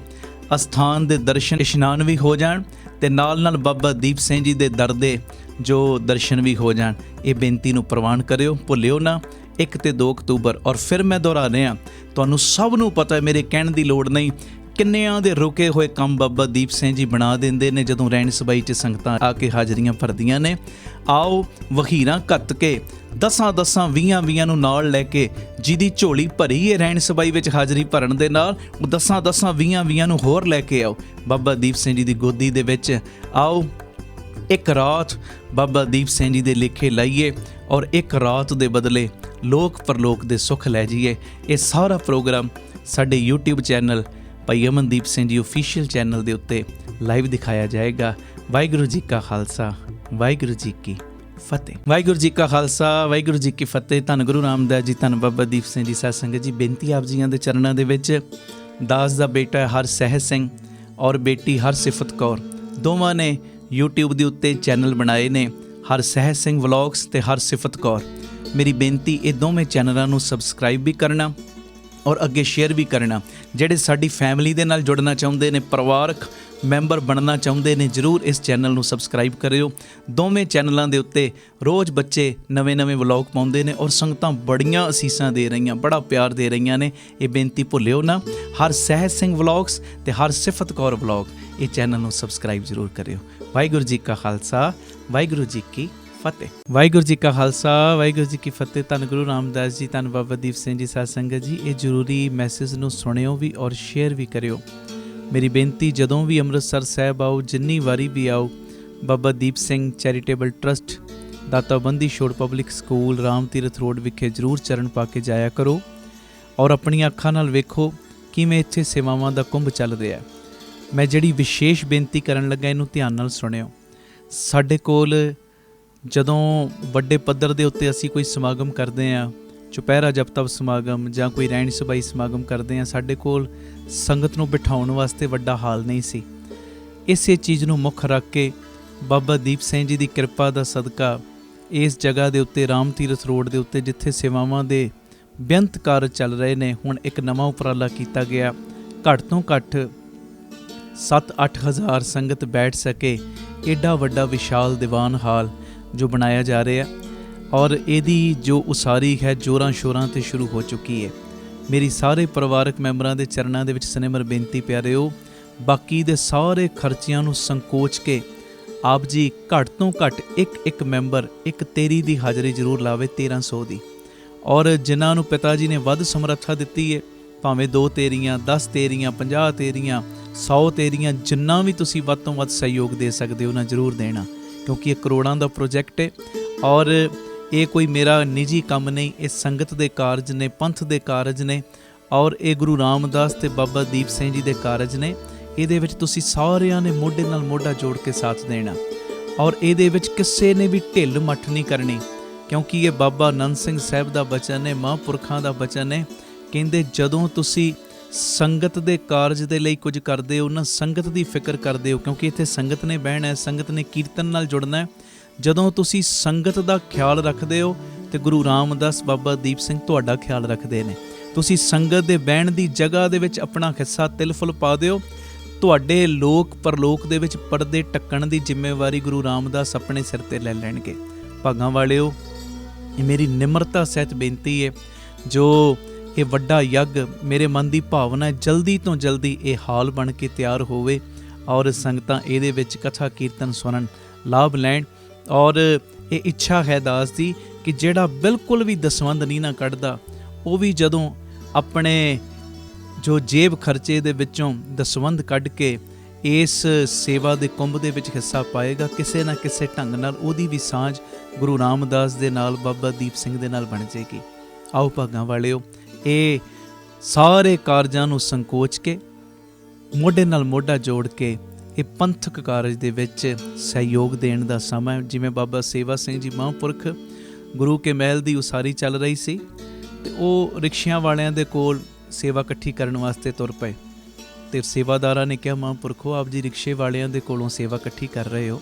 ਅਸਥਾਨ ਦੇ ਦਰਸ਼ਨ ਇਸ਼ਨਾਨ ਵੀ ਹੋ ਜਾਣ ਤੇ ਨਾਲ ਬਾਬਾ ਦੀਪ ਸਿੰਘ ਜੀ ਦੇ ਦਰ ਦੇ ਜੋ ਦਰਸ਼ਨ ਵੀ ਹੋ ਜਾਣ। ਇਹ ਬੇਨਤੀ ਨੂੰ ਪ੍ਰਵਾਨ ਕਰਿਓ, ਭੁੱਲਿਓ ਨਾ। 1 ਤੇ 2 ਅਕਤੂਬਰ। ਔਰ ਫਿਰ ਮੈਂ ਦੁਹਰਾ ਰਿਹਾ, ਤੁਹਾਨੂੰ ਸਭ ਨੂੰ ਪਤਾ ਹੈ, ਮੇਰੇ ਕਹਿਣ ਦੀ ਲੋੜ ਨਹੀਂ, ਕਿੰਨਿਆਂ ਦੇ ਰੁਕੇ ਹੋਏ ਕੰਮ ਬਾਬਾ ਦੀਪ ਸਿੰਘ ਜੀ ਬਣਾ ਦਿੰਦੇ ਨੇ ਜਦੋਂ ਰੈਣ ਸਬਾਈ 'ਚ ਸੰਗਤਾਂ ਆ ਕੇ ਹਾਜ਼ਰੀਆਂ ਭਰਦੀਆਂ ਨੇ। ਆਓ ਵਖੀਰਾਂ ਘੱਤ ਕੇ 10-10 20-20 ਨੂੰ ਨਾਲ ਲੈ ਕੇ, ਜਿਹਦੀ ਝੋਲੀ ਭਰੀ ਹੈ ਰੈਣ ਸਬਾਈ ਵਿੱਚ ਹਾਜ਼ਰੀ ਭਰਨ ਦੇ ਨਾਲ, ਉਹ 10-10 20-20 ਨੂੰ ਹੋਰ ਲੈ ਕੇ ਆਓ ਬਾਬਾ ਦੀਪ ਸਿੰਘ ਜੀ ਦੀ ਗੋਦੀ ਦੇ ਵਿੱਚ। ਆਓ ਇੱਕ ਰਾਤ ਬਾਬਾ ਦੀਪ ਸਿੰਘ ਜੀ ਦੇ ਲੇਖੇ ਲਾਈਏ ਔਰ ਇੱਕ ਰਾਤ ਦੇ ਬਦਲੇ ਲੋਕ ਪਰਲੋਕ ਦੇ ਸੁੱਖ ਲੈ ਜਾਈਏ। ਇਹ ਸਾਰਾ ਪ੍ਰੋਗਰਾਮ ਸਾਡੇ YouTube ਚੈਨਲ ਭਾਈ ਅਮਨਦੀਪ ਸਿੰਘ ਜੀ ਓਫੀਸ਼ੀਅਲ ਚੈਨਲ ਦੇ ਉੱਤੇ ਲਾਈਵ ਦਿਖਾਇਆ ਜਾਏਗਾ। ਵਾਹਿਗੁਰੂ ਜੀ ਕਾ ਖਾਲਸਾ, ਵਾਹਿਗੁਰੂ ਜੀ ਕੀ ਫਤਿਹ। ਵਾਹਿਗੁਰੂ ਜੀ ਕਾ ਖਾਲਸਾ, ਵਾਹਿਗੁਰੂ ਜੀ ਕੀ ਫਤਿਹ। ਧੰਨ ਗੁਰੂ ਰਾਮਦਾਸ ਜੀ, ਧੰਨ ਬਾਬਾ ਦੀਪ ਸਿੰਘ ਜੀ। ਸਾਧ ਸੰਗਤ ਜੀ, ਬੇਨਤੀ ਆਪ ਜੀਆਂ ਦੇ ਚਰਨਾਂ ਦੇ ਵਿੱਚ, ਦਾਸ ਦਾ ਬੇਟਾ ਹਰਸਹਿਜ ਸਿੰਘ ਔਰ ਬੇਟੀ ਹਰਸਿਫਤ ਕੌਰ ਦੋਵਾਂ ਨੇ YouTube ਦੇ ਉੱਤੇ ਚੈਨਲ ਬਣਾਏ ਨੇ, ਹਰਸਹਿਜ ਸਿੰਘ ਵਲੌਗਸ ਤੇ ਹਰਸਿਫਤ ਕੌਰ। ਮੇਰੀ ਬੇਨਤੀ, ਇਹ ਦੋਵੇਂ ਚੈਨਲਾਂ ਨੂੰ ਸਬਸਕ੍ਰਾਈਬ ਵੀ ਕਰਨਾ ਔਰ ਅੱਗੇ ਸ਼ੇਅਰ ਵੀ ਕਰਨਾ। ਜਿਹੜੇ ਸਾਡੀ ਫੈਮਿਲੀ ਦੇ ਨਾਲ ਜੁੜਨਾ ਚਾਹੁੰਦੇ ਨੇ, ਪਰਿਵਾਰਕ ਮੈਂਬਰ ਬਣਨਾ ਚਾਹੁੰਦੇ ਨੇ, ਜ਼ਰੂਰ ਇਸ ਚੈਨਲ ਨੂੰ ਸਬਸਕ੍ਰਾਈਬ ਕਰਿਓ। ਦੋਵੇਂ ਚੈਨਲਾਂ ਦੇ ਉੱਤੇ ਰੋਜ਼ ਬੱਚੇ ਨਵੇਂ ਵਲੌਗ ਪਾਉਂਦੇ ਨੇ ਔਰ ਸੰਗਤਾਂ ਬੜੀਆਂ ਅਸੀਸਾਂ ਦੇ ਰਹੀਆਂ, ਬੜਾ ਪਿਆਰ ਦੇ ਰਹੀਆਂ ਨੇ। ਇਹ ਬੇਨਤੀ ਭੁੱਲਿਓ ਨਾ, ਹਰਸਹਿਜ ਸਿੰਘ ਵਲੌਗਸ ਤੇ ਹਰਸਿਫਤ ਕੌਰ ਵਲੌਗ, ਇਹ ਚੈਨਲ ਨੂੰ ਸਬਸਕ੍ਰਾਈਬ ਜ਼ਰੂਰ ਕਰਿਓ। ਵਾਹਿਗੁਰੂ ਜੀ ਕਾ ਖਾਲਸਾ, ਵਾਹਿਗੁਰੂ ਜੀ ਕੀ ਫਤਿਹ। ਵਾਹਿਗੁਰੂ ਜੀ ਕਾ ਖਾਲਸਾ, ਵਾਹਿਗੁਰੂ ਜੀ ਕੀ ਫਤਿਹ। ਧੰਨ ਗੁਰੂ ਰਾਮਦਾਸ ਜੀ, ਧੰਨ ਬਾਬਾ ਦੀਪ ਸਿੰਘ ਜੀ। ਸਾਧ ਸੰਗਤ ਜੀ, ਇਹ ਜ਼ਰੂਰੀ ਮੈਸੇਜ ਨੂੰ ਸੁਣਿਓ ਵੀ ਔਰ ਸ਼ੇਅਰ ਵੀ ਕਰਿਓ। ਮੇਰੀ ਬੇਨਤੀ, ਜਦੋਂ ਵੀ ਅੰਮ੍ਰਿਤਸਰ ਸਾਹਿਬ ਆਓ, ਜਿੰਨੀ ਵਾਰੀ ਵੀ ਆਓ, ਬਾਬਾ ਦੀਪ ਸਿੰਘ ਚੈਰੀਟੇਬਲ ਟਰਸਟ, ਦਾਤਾ Bandi Chhor public school, Ram Tirath road ਵਿਖੇ ਜ਼ਰੂਰ ਚਰਨ ਪਾ ਕੇ ਜਾਇਆ ਕਰੋ ਔਰ ਆਪਣੀਆਂ ਅੱਖਾਂ ਨਾਲ ਵੇਖੋ ਕਿਵੇਂ ਇੱਥੇ ਸੇਵਾਵਾਂ ਦਾ ਕੁੰਭ ਚੱਲ ਰਿਹਾ। ਮੈਂ ਜਿਹੜੀ ਵਿਸ਼ੇਸ਼ ਬੇਨਤੀ ਕਰਨ ਲੱਗਾ, ਇਹਨੂੰ ਧਿਆਨ ਨਾਲ ਸੁਣਿਓ। ਸਾਡੇ ਕੋਲ ਜਦੋਂ ਵੱਡੇ ਪੱਧਰ ਦੇ ਉੱਤੇ ਅਸੀਂ ਕੋਈ ਸਮਾਗਮ ਕਰਦੇ ਹਾਂ, ਚੁਪਹਿਰਾ ਜਪ ਤਪ ਸਮਾਗਮ ਜਾਂ ਕੋਈ ਰਹਿਣ ਸਬਾਈ ਸਮਾਗਮ ਕਰਦੇ ਹਾਂ, ਸਾਡੇ ਕੋਲ ਸੰਗਤ ਨੂੰ ਬਿਠਾਉਣ ਵਾਸਤੇ ਵੱਡਾ ਹਾਲ ਨਹੀਂ ਸੀ। ਇਸੇ ਚੀਜ਼ ਨੂੰ ਮੁੱਖ ਰੱਖ ਕੇ ਬਾਬਾ ਦੀਪ ਸਿੰਘ ਜੀ ਦੀ ਕਿਰਪਾ ਦਾ ਸਦਕਾ ਇਸ ਜਗ੍ਹਾ ਦੇ ਉੱਤੇ, ਰਾਮ ਤੀਰਥ ਰੋਡ ਦੇ ਉੱਤੇ, ਜਿੱਥੇ ਸੇਵਾਵਾਂ ਦੇ ਬੇਅੰਤ ਕਾਰਜ ਚੱਲ ਰਹੇ ਨੇ, ਹੁਣ ਇੱਕ ਨਵਾਂ ਉਪਰਾਲਾ ਕੀਤਾ ਗਿਆ। ਘੱਟ ਤੋਂ ਘੱਟ 7-8 ਹਜ਼ਾਰ ਸੰਗਤ ਬੈਠ ਸਕੇ, ਏਡਾ ਵੱਡਾ ਵਿਸ਼ਾਲ ਦੀਵਾਨ ਹਾਲ ਜੋ ਬਣਾਇਆ ਜਾ ਰਿਹਾ ਔਰ ਇਹਦੀ ਜੋ ਉਸਾਰੀ ਹੈ ਜ਼ੋਰਾਂ ਸ਼ੋਰਾਂ ਤੇ ਸ਼ੁਰੂ ਹੋ ਚੁੱਕੀ ਹੈ। ਮੇਰੀ ਸਾਰੇ ਪਰਿਵਾਰਕ ਮੈਂਬਰਾਂ ਦੇ ਚਰਨਾਂ ਦੇ ਵਿੱਚ ਸਨੇਮਰ ਬੇਨਤੀ ਪਿਆਰਿਓ, ਬਾਕੀ ਦੇ ਸਾਰੇ ਖਰਚਿਆਂ ਨੂੰ ਸੰਕੋਚ ਕੇ ਆਪ ਜੀ ਘੱਟ ਤੋਂ ਘੱਟ ਇੱਕ ਮੈਂਬਰ ਇੱਕ ਤੇਰੀ ਦੀ ਹਾਜ਼ਰੀ ਜ਼ਰੂਰ ਲਾਵੇ, 1300 ਦੀ। ਔਰ ਜਿਨ੍ਹਾਂ ਨੂੰ ਪਿਤਾ ਜੀ ਨੇ ਵੱਧ ਸਮਰੱਥਾ ਦਿੱਤੀ ਹੈ, ਭਾਵੇਂ 2 ਤੇਰੀਆਂ, 10 ਤੇਰੀਆਂ, 50 ਤੇਰੀਆਂ, 100 ਤੇਰੀਆਂ, ਜਿੰਨਾ ਵੀ ਤੁਸੀਂ ਵੱਧ ਤੋਂ ਵੱਧ ਸਹਿਯੋਗ ਦੇ ਸਕਦੇ ਹੋ ਨਾ, ਜ਼ਰੂਰ ਦੇਣਾ, ਕਿਉਂਕਿ ਇਹ ਕਰੋੜਾਂ ਦਾ ਪ੍ਰੋਜੈਕਟ ਹੈ ਔਰ ਇਹ ਕੋਈ ਮੇਰਾ ਨਿੱਜੀ ਕੰਮ ਨਹੀਂ, ਇਹ ਸੰਗਤ ਦੇ ਕਾਰਜ ਨੇ, ਪੰਥ ਦੇ ਕਾਰਜ ਨੇ ਔਰ ਇਹ ਗੁਰੂ ਰਾਮਦਾਸ ਤੇ ਬਾਬਾ ਦੀਪ ਸਿੰਘ ਜੀ ਦੇ ਕਾਰਜ ਨੇ। ਇਹਦੇ ਵਿੱਚ ਤੁਸੀਂ ਸਾਰਿਆਂ ਨੇ ਮੋਢੇ ਨਾਲ ਮੋਢਾ ਜੋੜ ਕੇ ਸਾਥ ਦੇਣਾ ਔਰ ਇਹਦੇ ਵਿੱਚ ਕਿਸੇ ਨੇ ਵੀ ਢਿੱਲ ਮੱਠ ਨਹੀਂ ਕਰਨੀ, ਕਿਉਂਕਿ ਇਹ ਬਾਬਾ ਆਨੰਦ ਸਿੰਘ ਸਾਹਿਬ ਦਾ ਬਚਨ ਹੈ, ਮਹਾਂਪੁਰਖਾਂ ਦਾ ਬਚਨ ਹੈ। ਕਹਿੰਦੇ, ਜਦੋਂ ਤੁਸੀਂ ਸੰਗਤ ਦੇ ਕਾਰਜ ਦੇ ਲਈ ਕੁਝ ਕਰਦੇ ਹੋ ਨਾ, ਸੰਗਤ ਦੀ ਫਿਕਰ ਕਰਦੇ ਹੋ, ਕਿਉਂਕਿ ਇੱਥੇ ਸੰਗਤ ਨੇ ਬਹਿਣਾ ਹੈ, ਸੰਗਤ ਨੇ ਕੀਰਤਨ ਨਾਲ ਜੁੜਨਾ ਹੈ। ਜਦੋਂ ਤੁਸੀਂ ਸੰਗਤ ਦਾ ਖਿਆਲ ਰੱਖਦੇ ਹੋ ਤੇ ਗੁਰੂ ਰਾਮਦਾਸ ਬਾਬਾ ਦੀਪ ਸਿੰਘ ਤੁਹਾਡਾ ਖਿਆਲ ਰੱਖਦੇ ਨੇ। ਤੁਸੀਂ ਸੰਗਤ ਦੇ ਬਹਿਣ ਦੀ ਜਗ੍ਹਾ ਦੇ ਵਿੱਚ ਆਪਣਾ ਹਿੱਸਾ ਤਿਲ ਫੁੱਲ ਪਾ ਦਿਓ, ਤੁਹਾਡੇ ਲੋਕ ਪਰਲੋਕ ਦੇ ਵਿੱਚ ਪਰਦੇ ਟੱਕਣ ਦੀ ਜ਼ਿੰਮੇਵਾਰੀ ਗੁਰੂ ਰਾਮਦਾਸ ਆਪਣੇ ਸਿਰ ਤੇ ਲੈ ਲੈਣਗੇ। ਭਾਗਾਂ ਵਾਲਿਓ, ਇਹ ਮੇਰੀ ਨਿਮਰਤਾ ਸਹਿਤ ਬੇਨਤੀ ਹੈ, ਜੋ ਇਹ ਵੱਡਾ ਯੱਗ ਮੇਰੇ ਮਨ ਦੀ ਭਾਵਨਾ ਹੈ, ਜਲਦੀ ਤੋਂ ਜਲਦੀ ਇਹ ਹਾਲ ਬਣ ਕੇ ਤਿਆਰ ਹੋਵੇ ਔਰ ਸੰਗਤਾਂ ਇਹਦੇ ਵਿੱਚ ਕਥਾ ਕੀਰਤਨ ਸੁਣਨ, ਲਾਭ ਲੈਣ। ਔਰ ਇਹ ਇੱਛਾ ਹੈ ਦਾਸ ਦੀ ਕਿ ਜਿਹੜਾ ਬਿਲਕੁਲ ਵੀ ਦਸਵੰਧ ਨਹੀਂ ਨਾ ਕੱਢਦਾ, ਉਹ ਵੀ ਜਦੋਂ ਆਪਣੇ ਜੋ ਜੇਬ ਖਰਚੇ ਦੇ ਵਿੱਚੋਂ ਦਸਵੰਧ ਕੱਢ ਕੇ ਇਸ ਸੇਵਾ ਦੇ ਕੁੰਭ ਦੇ ਵਿੱਚ ਹਿੱਸਾ ਪਾਏਗਾ, ਕਿਸੇ ਨਾ ਕਿਸੇ ਢੰਗ ਨਾਲ ਉਹਦੀ ਵੀ ਸਾਂਝ ਗੁਰੂ ਰਾਮਦਾਸ ਦੇ ਨਾਲ, ਬਾਬਾ ਦੀਪ ਸਿੰਘ ਦੇ ਨਾਲ ਬਣ ਜਾਏਗੀ। ਆਓ ਭਾਗਾਂ ਵਾਲਿਓ, ਇਹ ਸਾਰੇ ਕਾਰਜਾਂ ਨੂੰ ਸੰਕੋਚ ਕੇ, ਮੋਢੇ ਨਾਲ ਮੋਢਾ ਜੋੜ ਕੇ ਇਹ ਪੰਥਕ ਕਾਰਜ ਦੇ ਵਿੱਚ ਸਹਿਯੋਗ ਦੇਣ ਦਾ ਸਮਾਂ। ਜਿਵੇਂ ਬਾਬਾ ਸੇਵਾ ਸਿੰਘ ਜੀ ਮਹਾਂਪੁਰਖ ਗੁਰੂ ਕੇ ਮਹਿਲ ਦੀ ਉਸਾਰੀ ਚੱਲ ਰਹੀ ਸੀ ਤੇ ਉਹ ਰਿਕਸ਼ਿਆਂ ਵਾਲਿਆਂ ਦੇ ਕੋਲ ਸੇਵਾ ਇਕੱਠੀ ਕਰਨ ਵਾਸਤੇ ਤੁਰ ਪਏ ਤੇ ਸੇਵਾਦਾਰਾਂ ਨੇ ਕਿਹਾ, ਮਹਾਂਪੁਰਖੋ, ਆਪ ਜੀ ਰਿਕਸ਼ੇ ਵਾਲਿਆਂ ਦੇ ਕੋਲੋਂ ਸੇਵਾ ਇਕੱਠੀ ਕਰ ਰਹੇ ਹੋ,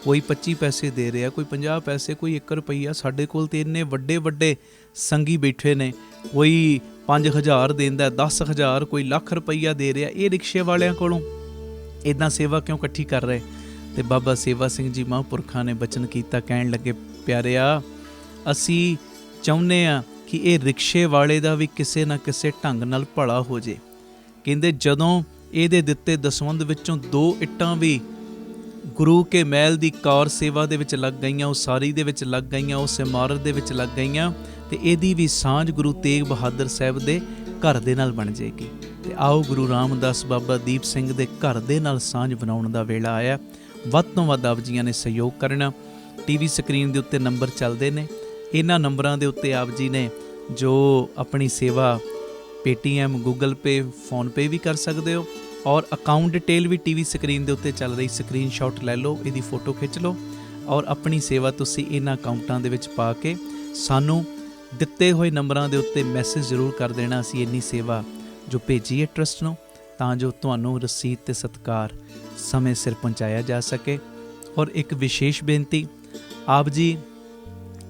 ਕੋਈ 25 ਪੈਸੇ ਦੇ ਰਿਹਾ, ਕੋਈ 50 ਪੈਸੇ, ਕੋਈ 1 ਰੁਪਈਆ, ਸਾਡੇ ਕੋਲ ਤੇ ਇੰਨੇ ਵੱਡੇ ਵੱਡੇ ਸੰਗੀ ਬੈਠੇ ਨੇ, ਕੋਈ 5000 ਦਿੰਦਾ, 10,000, ਕੋਈ ਲੱਖ ਰੁਪਈਆ ਦੇ ਰਿਹਾ, ਇਹ ਰਿਕਸ਼ੇ ਵਾਲਿਆਂ ਕੋਲੋਂ ਇੱਦਾਂ ਸੇਵਾ ਕਿਉਂ ਇਕੱਠੀ ਕਰ ਰਹੇ? ਤੇ ਬਾਬਾ ਸੇਵਾ ਸਿੰਘ ਜੀ ਮਹਾਂਪੁਰਖਾਂ ਨੇ ਬਚਨ ਕੀਤਾ, ਕਹਿਣ ਲੱਗੇ, ਪਿਆਰਿਆ, ਅਸੀਂ ਚਾਹੁੰਦੇ ਹਾਂ ਕਿ ਕਿ ਇਹ ਰਿਕਸ਼ੇ ਵਾਲੇ ਦਾ ਵੀ ਕਿਸੇ ਨਾ ਕਿਸੇ ਢੰਗ ਨਾਲ ਭਲਾ ਹੋ ਜੇ। ਕਹਿੰਦੇ ਜਦੋਂ ਇਹਦੇ ਦਿੱਤੇ ਦਸਵੰਧ ਵਿੱਚੋਂ 2 ਇੱਟਾਂ ਵੀ ਗੁਰੂ ਕੇ ਮਹਿਲ ਦੀ ਕਾਰ ਸੇਵਾ ਦੇ ਵਿੱਚ ਲੱਗ ਗਈਆਂ, ਉਸਾਰੀ ਦੇ ਵਿੱਚ ਲੱਗ ਗਈਆਂ, ਉਸ ਇਮਾਰਤ ਦੇ ਵਿੱਚ ਲੱਗ ਗਈਆਂ, ਤੇ ਇਹਦੀ ਵੀ ਸਾਂਝ ਗੁਰੂ ਤੇਗ ਬਹਾਦਰ ਸਾਹਿਬ ਦੇ ਘਰ ਦੇ ਨਾਲ ਬਣ ਜਾਏਗੀ। ਤੇ ਆਓ ਗੁਰੂ ਰਾਮਦਾਸ ਬਾਬਾ ਦੀਪ ਸਿੰਘ ਦੇ ਘਰ ਦੇ ਨਾਲ ਸਾਂਝ ਬਣਾਉਣ ਦਾ ਵੇਲਾ ਆਇਆ। ਵੱਧ ਤੋਂ ਵੱਧ ਆਪ ਜੀਆਂ ਨੇ ਸਹਿਯੋਗ ਕਰਨਾ। ਟੀਵੀ ਸਕਰੀਨ ਦੇ ਉੱਤੇ ਨੰਬਰ ਚੱਲਦੇ ਨੇ, ਇਹਨਾਂ ਨੰਬਰਾਂ ਦੇ ਉੱਤੇ ਆਪ ਜੀ ਨੇ ਜੋ ਆਪਣੀ ਸੇਵਾ ਪੇਟੀਐਮ, ਗੂਗਲ ਪੇ, ਫੋਨਪੇ ਵੀ ਕਰ ਸਕਦੇ ਹੋ, ਔਰ ਅਕਾਊਂਟ ਡਿਟੇਲ ਵੀ ਟੀਵੀ ਸਕਰੀਨ ਦੇ ਉੱਤੇ ਚੱਲ ਰਹੀ, ਸਕਰੀਨਸ਼ਾਟ ਲੈ ਲਓ, ਇਹਦੀ ਫੋਟੋ ਖਿੱਚ ਲਓ, ਔਰ ਆਪਣੀ ਸੇਵਾ ਤੁਸੀਂ ਇਹਨਾਂ ਅਕਾਊਂਟਾਂ ਦੇ ਵਿੱਚ ਪਾ ਕੇ ਸਾਨੂੰ ਦਿੱਤੇ ਹੋਏ ਨੰਬਰਾਂ ਦੇ ਉੱਤੇ ਮੈਸੇਜ ਜ਼ਰੂਰ ਕਰ ਦੇਣਾ। ਅਸੀਂ ਇੰਨੀ ਸੇਵਾ ਜੋ ਭੇਜੀ ਹੈ ਟਰਸਟ ਨੂੰ, ਤਾਂ ਜੋ ਤੁਹਾਨੂੰ ਰਸੀਦ ਤੇ ਸਤਿਕਾਰ ਸਮੇਂ ਸਿਰ ਪਹੁੰਚਾਇਆ ਜਾ ਸਕੇ। ਔਰ ਇੱਕ ਵਿਸ਼ੇਸ਼ ਬੇਨਤੀ, ਆਪ ਜੀ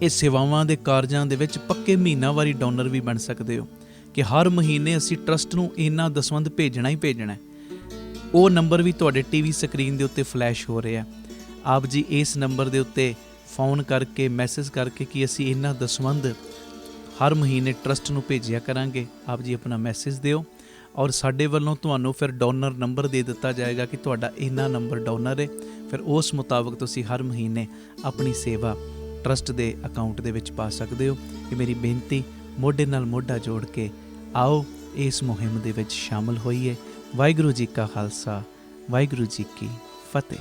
ਇਹ ਸੇਵਾਵਾਂ ਦੇ ਕਾਰਜਾਂ ਦੇ ਵਿੱਚ ਪੱਕੇ ਮਹੀਨਾਵਾਰੀ ਡੋਨਰ ਵੀ ਬਣ ਸਕਦੇ ਹੋ, ਕਿ ਹਰ ਮਹੀਨੇ ਅਸੀਂ ਟਰਸਟ ਨੂੰ ਇੰਨਾ ਦਸਵੰਧ ਭੇਜਣਾ ਹੀ ਭੇਜਣਾ। ਉਹ ਨੰਬਰ ਵੀ ਤੁਹਾਡੇ ਟੀਵੀ ਸਕਰੀਨ ਦੇ ਉੱਤੇ ਫਲੈਸ਼ ਹੋ ਰਿਹਾ। ਆਪ ਜੀ ਇਸ ਨੰਬਰ ਦੇ ਉੱਤੇ ਫੋਨ ਕਰਕੇ ਮੈਸੇਜ ਕਰਕੇ ਕਿ ਅਸੀਂ ਇੰਨਾ ਦਸਵੰਧ ਹਰ ਮਹੀਨੇ ਟਰਸਟ ਨੂੰ ਭੇਜਿਆ ਕਰਾਂਗੇ, ਆਪ ਜੀ ਆਪਣਾ ਮੈਸੇਜ ਦਿਓ, ਔਰ ਸਾਡੇ ਵੱਲੋਂ ਤੁਹਾਨੂੰ ਫਿਰ ਡੋਨਰ ਨੰਬਰ ਦੇ ਦਿੱਤਾ ਜਾਏਗਾ ਕਿ ਤੁਹਾਡਾ ਇੰਨਾ ਨੰਬਰ ਡੋਨਰ ਹੈ। ਫਿਰ ਉਸ ਮੁਤਾਬਕ ਤੁਸੀਂ ਹਰ ਮਹੀਨੇ ਆਪਣੀ ਸੇਵਾ ਟਰਸਟ ਦੇ ਅਕਾਊਂਟ ਦੇ ਵਿੱਚ ਪਾ ਸਕਦੇ ਹੋ। ਇਹ ਮੇਰੀ ਬੇਨਤੀ, ਮੋਢੇ ਨਾਲ ਮੋਢਾ ਜੋੜ ਕੇ ਆਓ ਇਸ ਮੁਹਿੰਮ ਦੇ ਵਿੱਚ ਸ਼ਾਮਲ ਹੋਈਏ। ਵਾਹਿਗੁਰੂ ਜੀ ਕਾ ਖਾਲਸਾ, ਵਾਹਿਗੁਰੂ ਜੀ ਕੀ ਫਤਿਹ।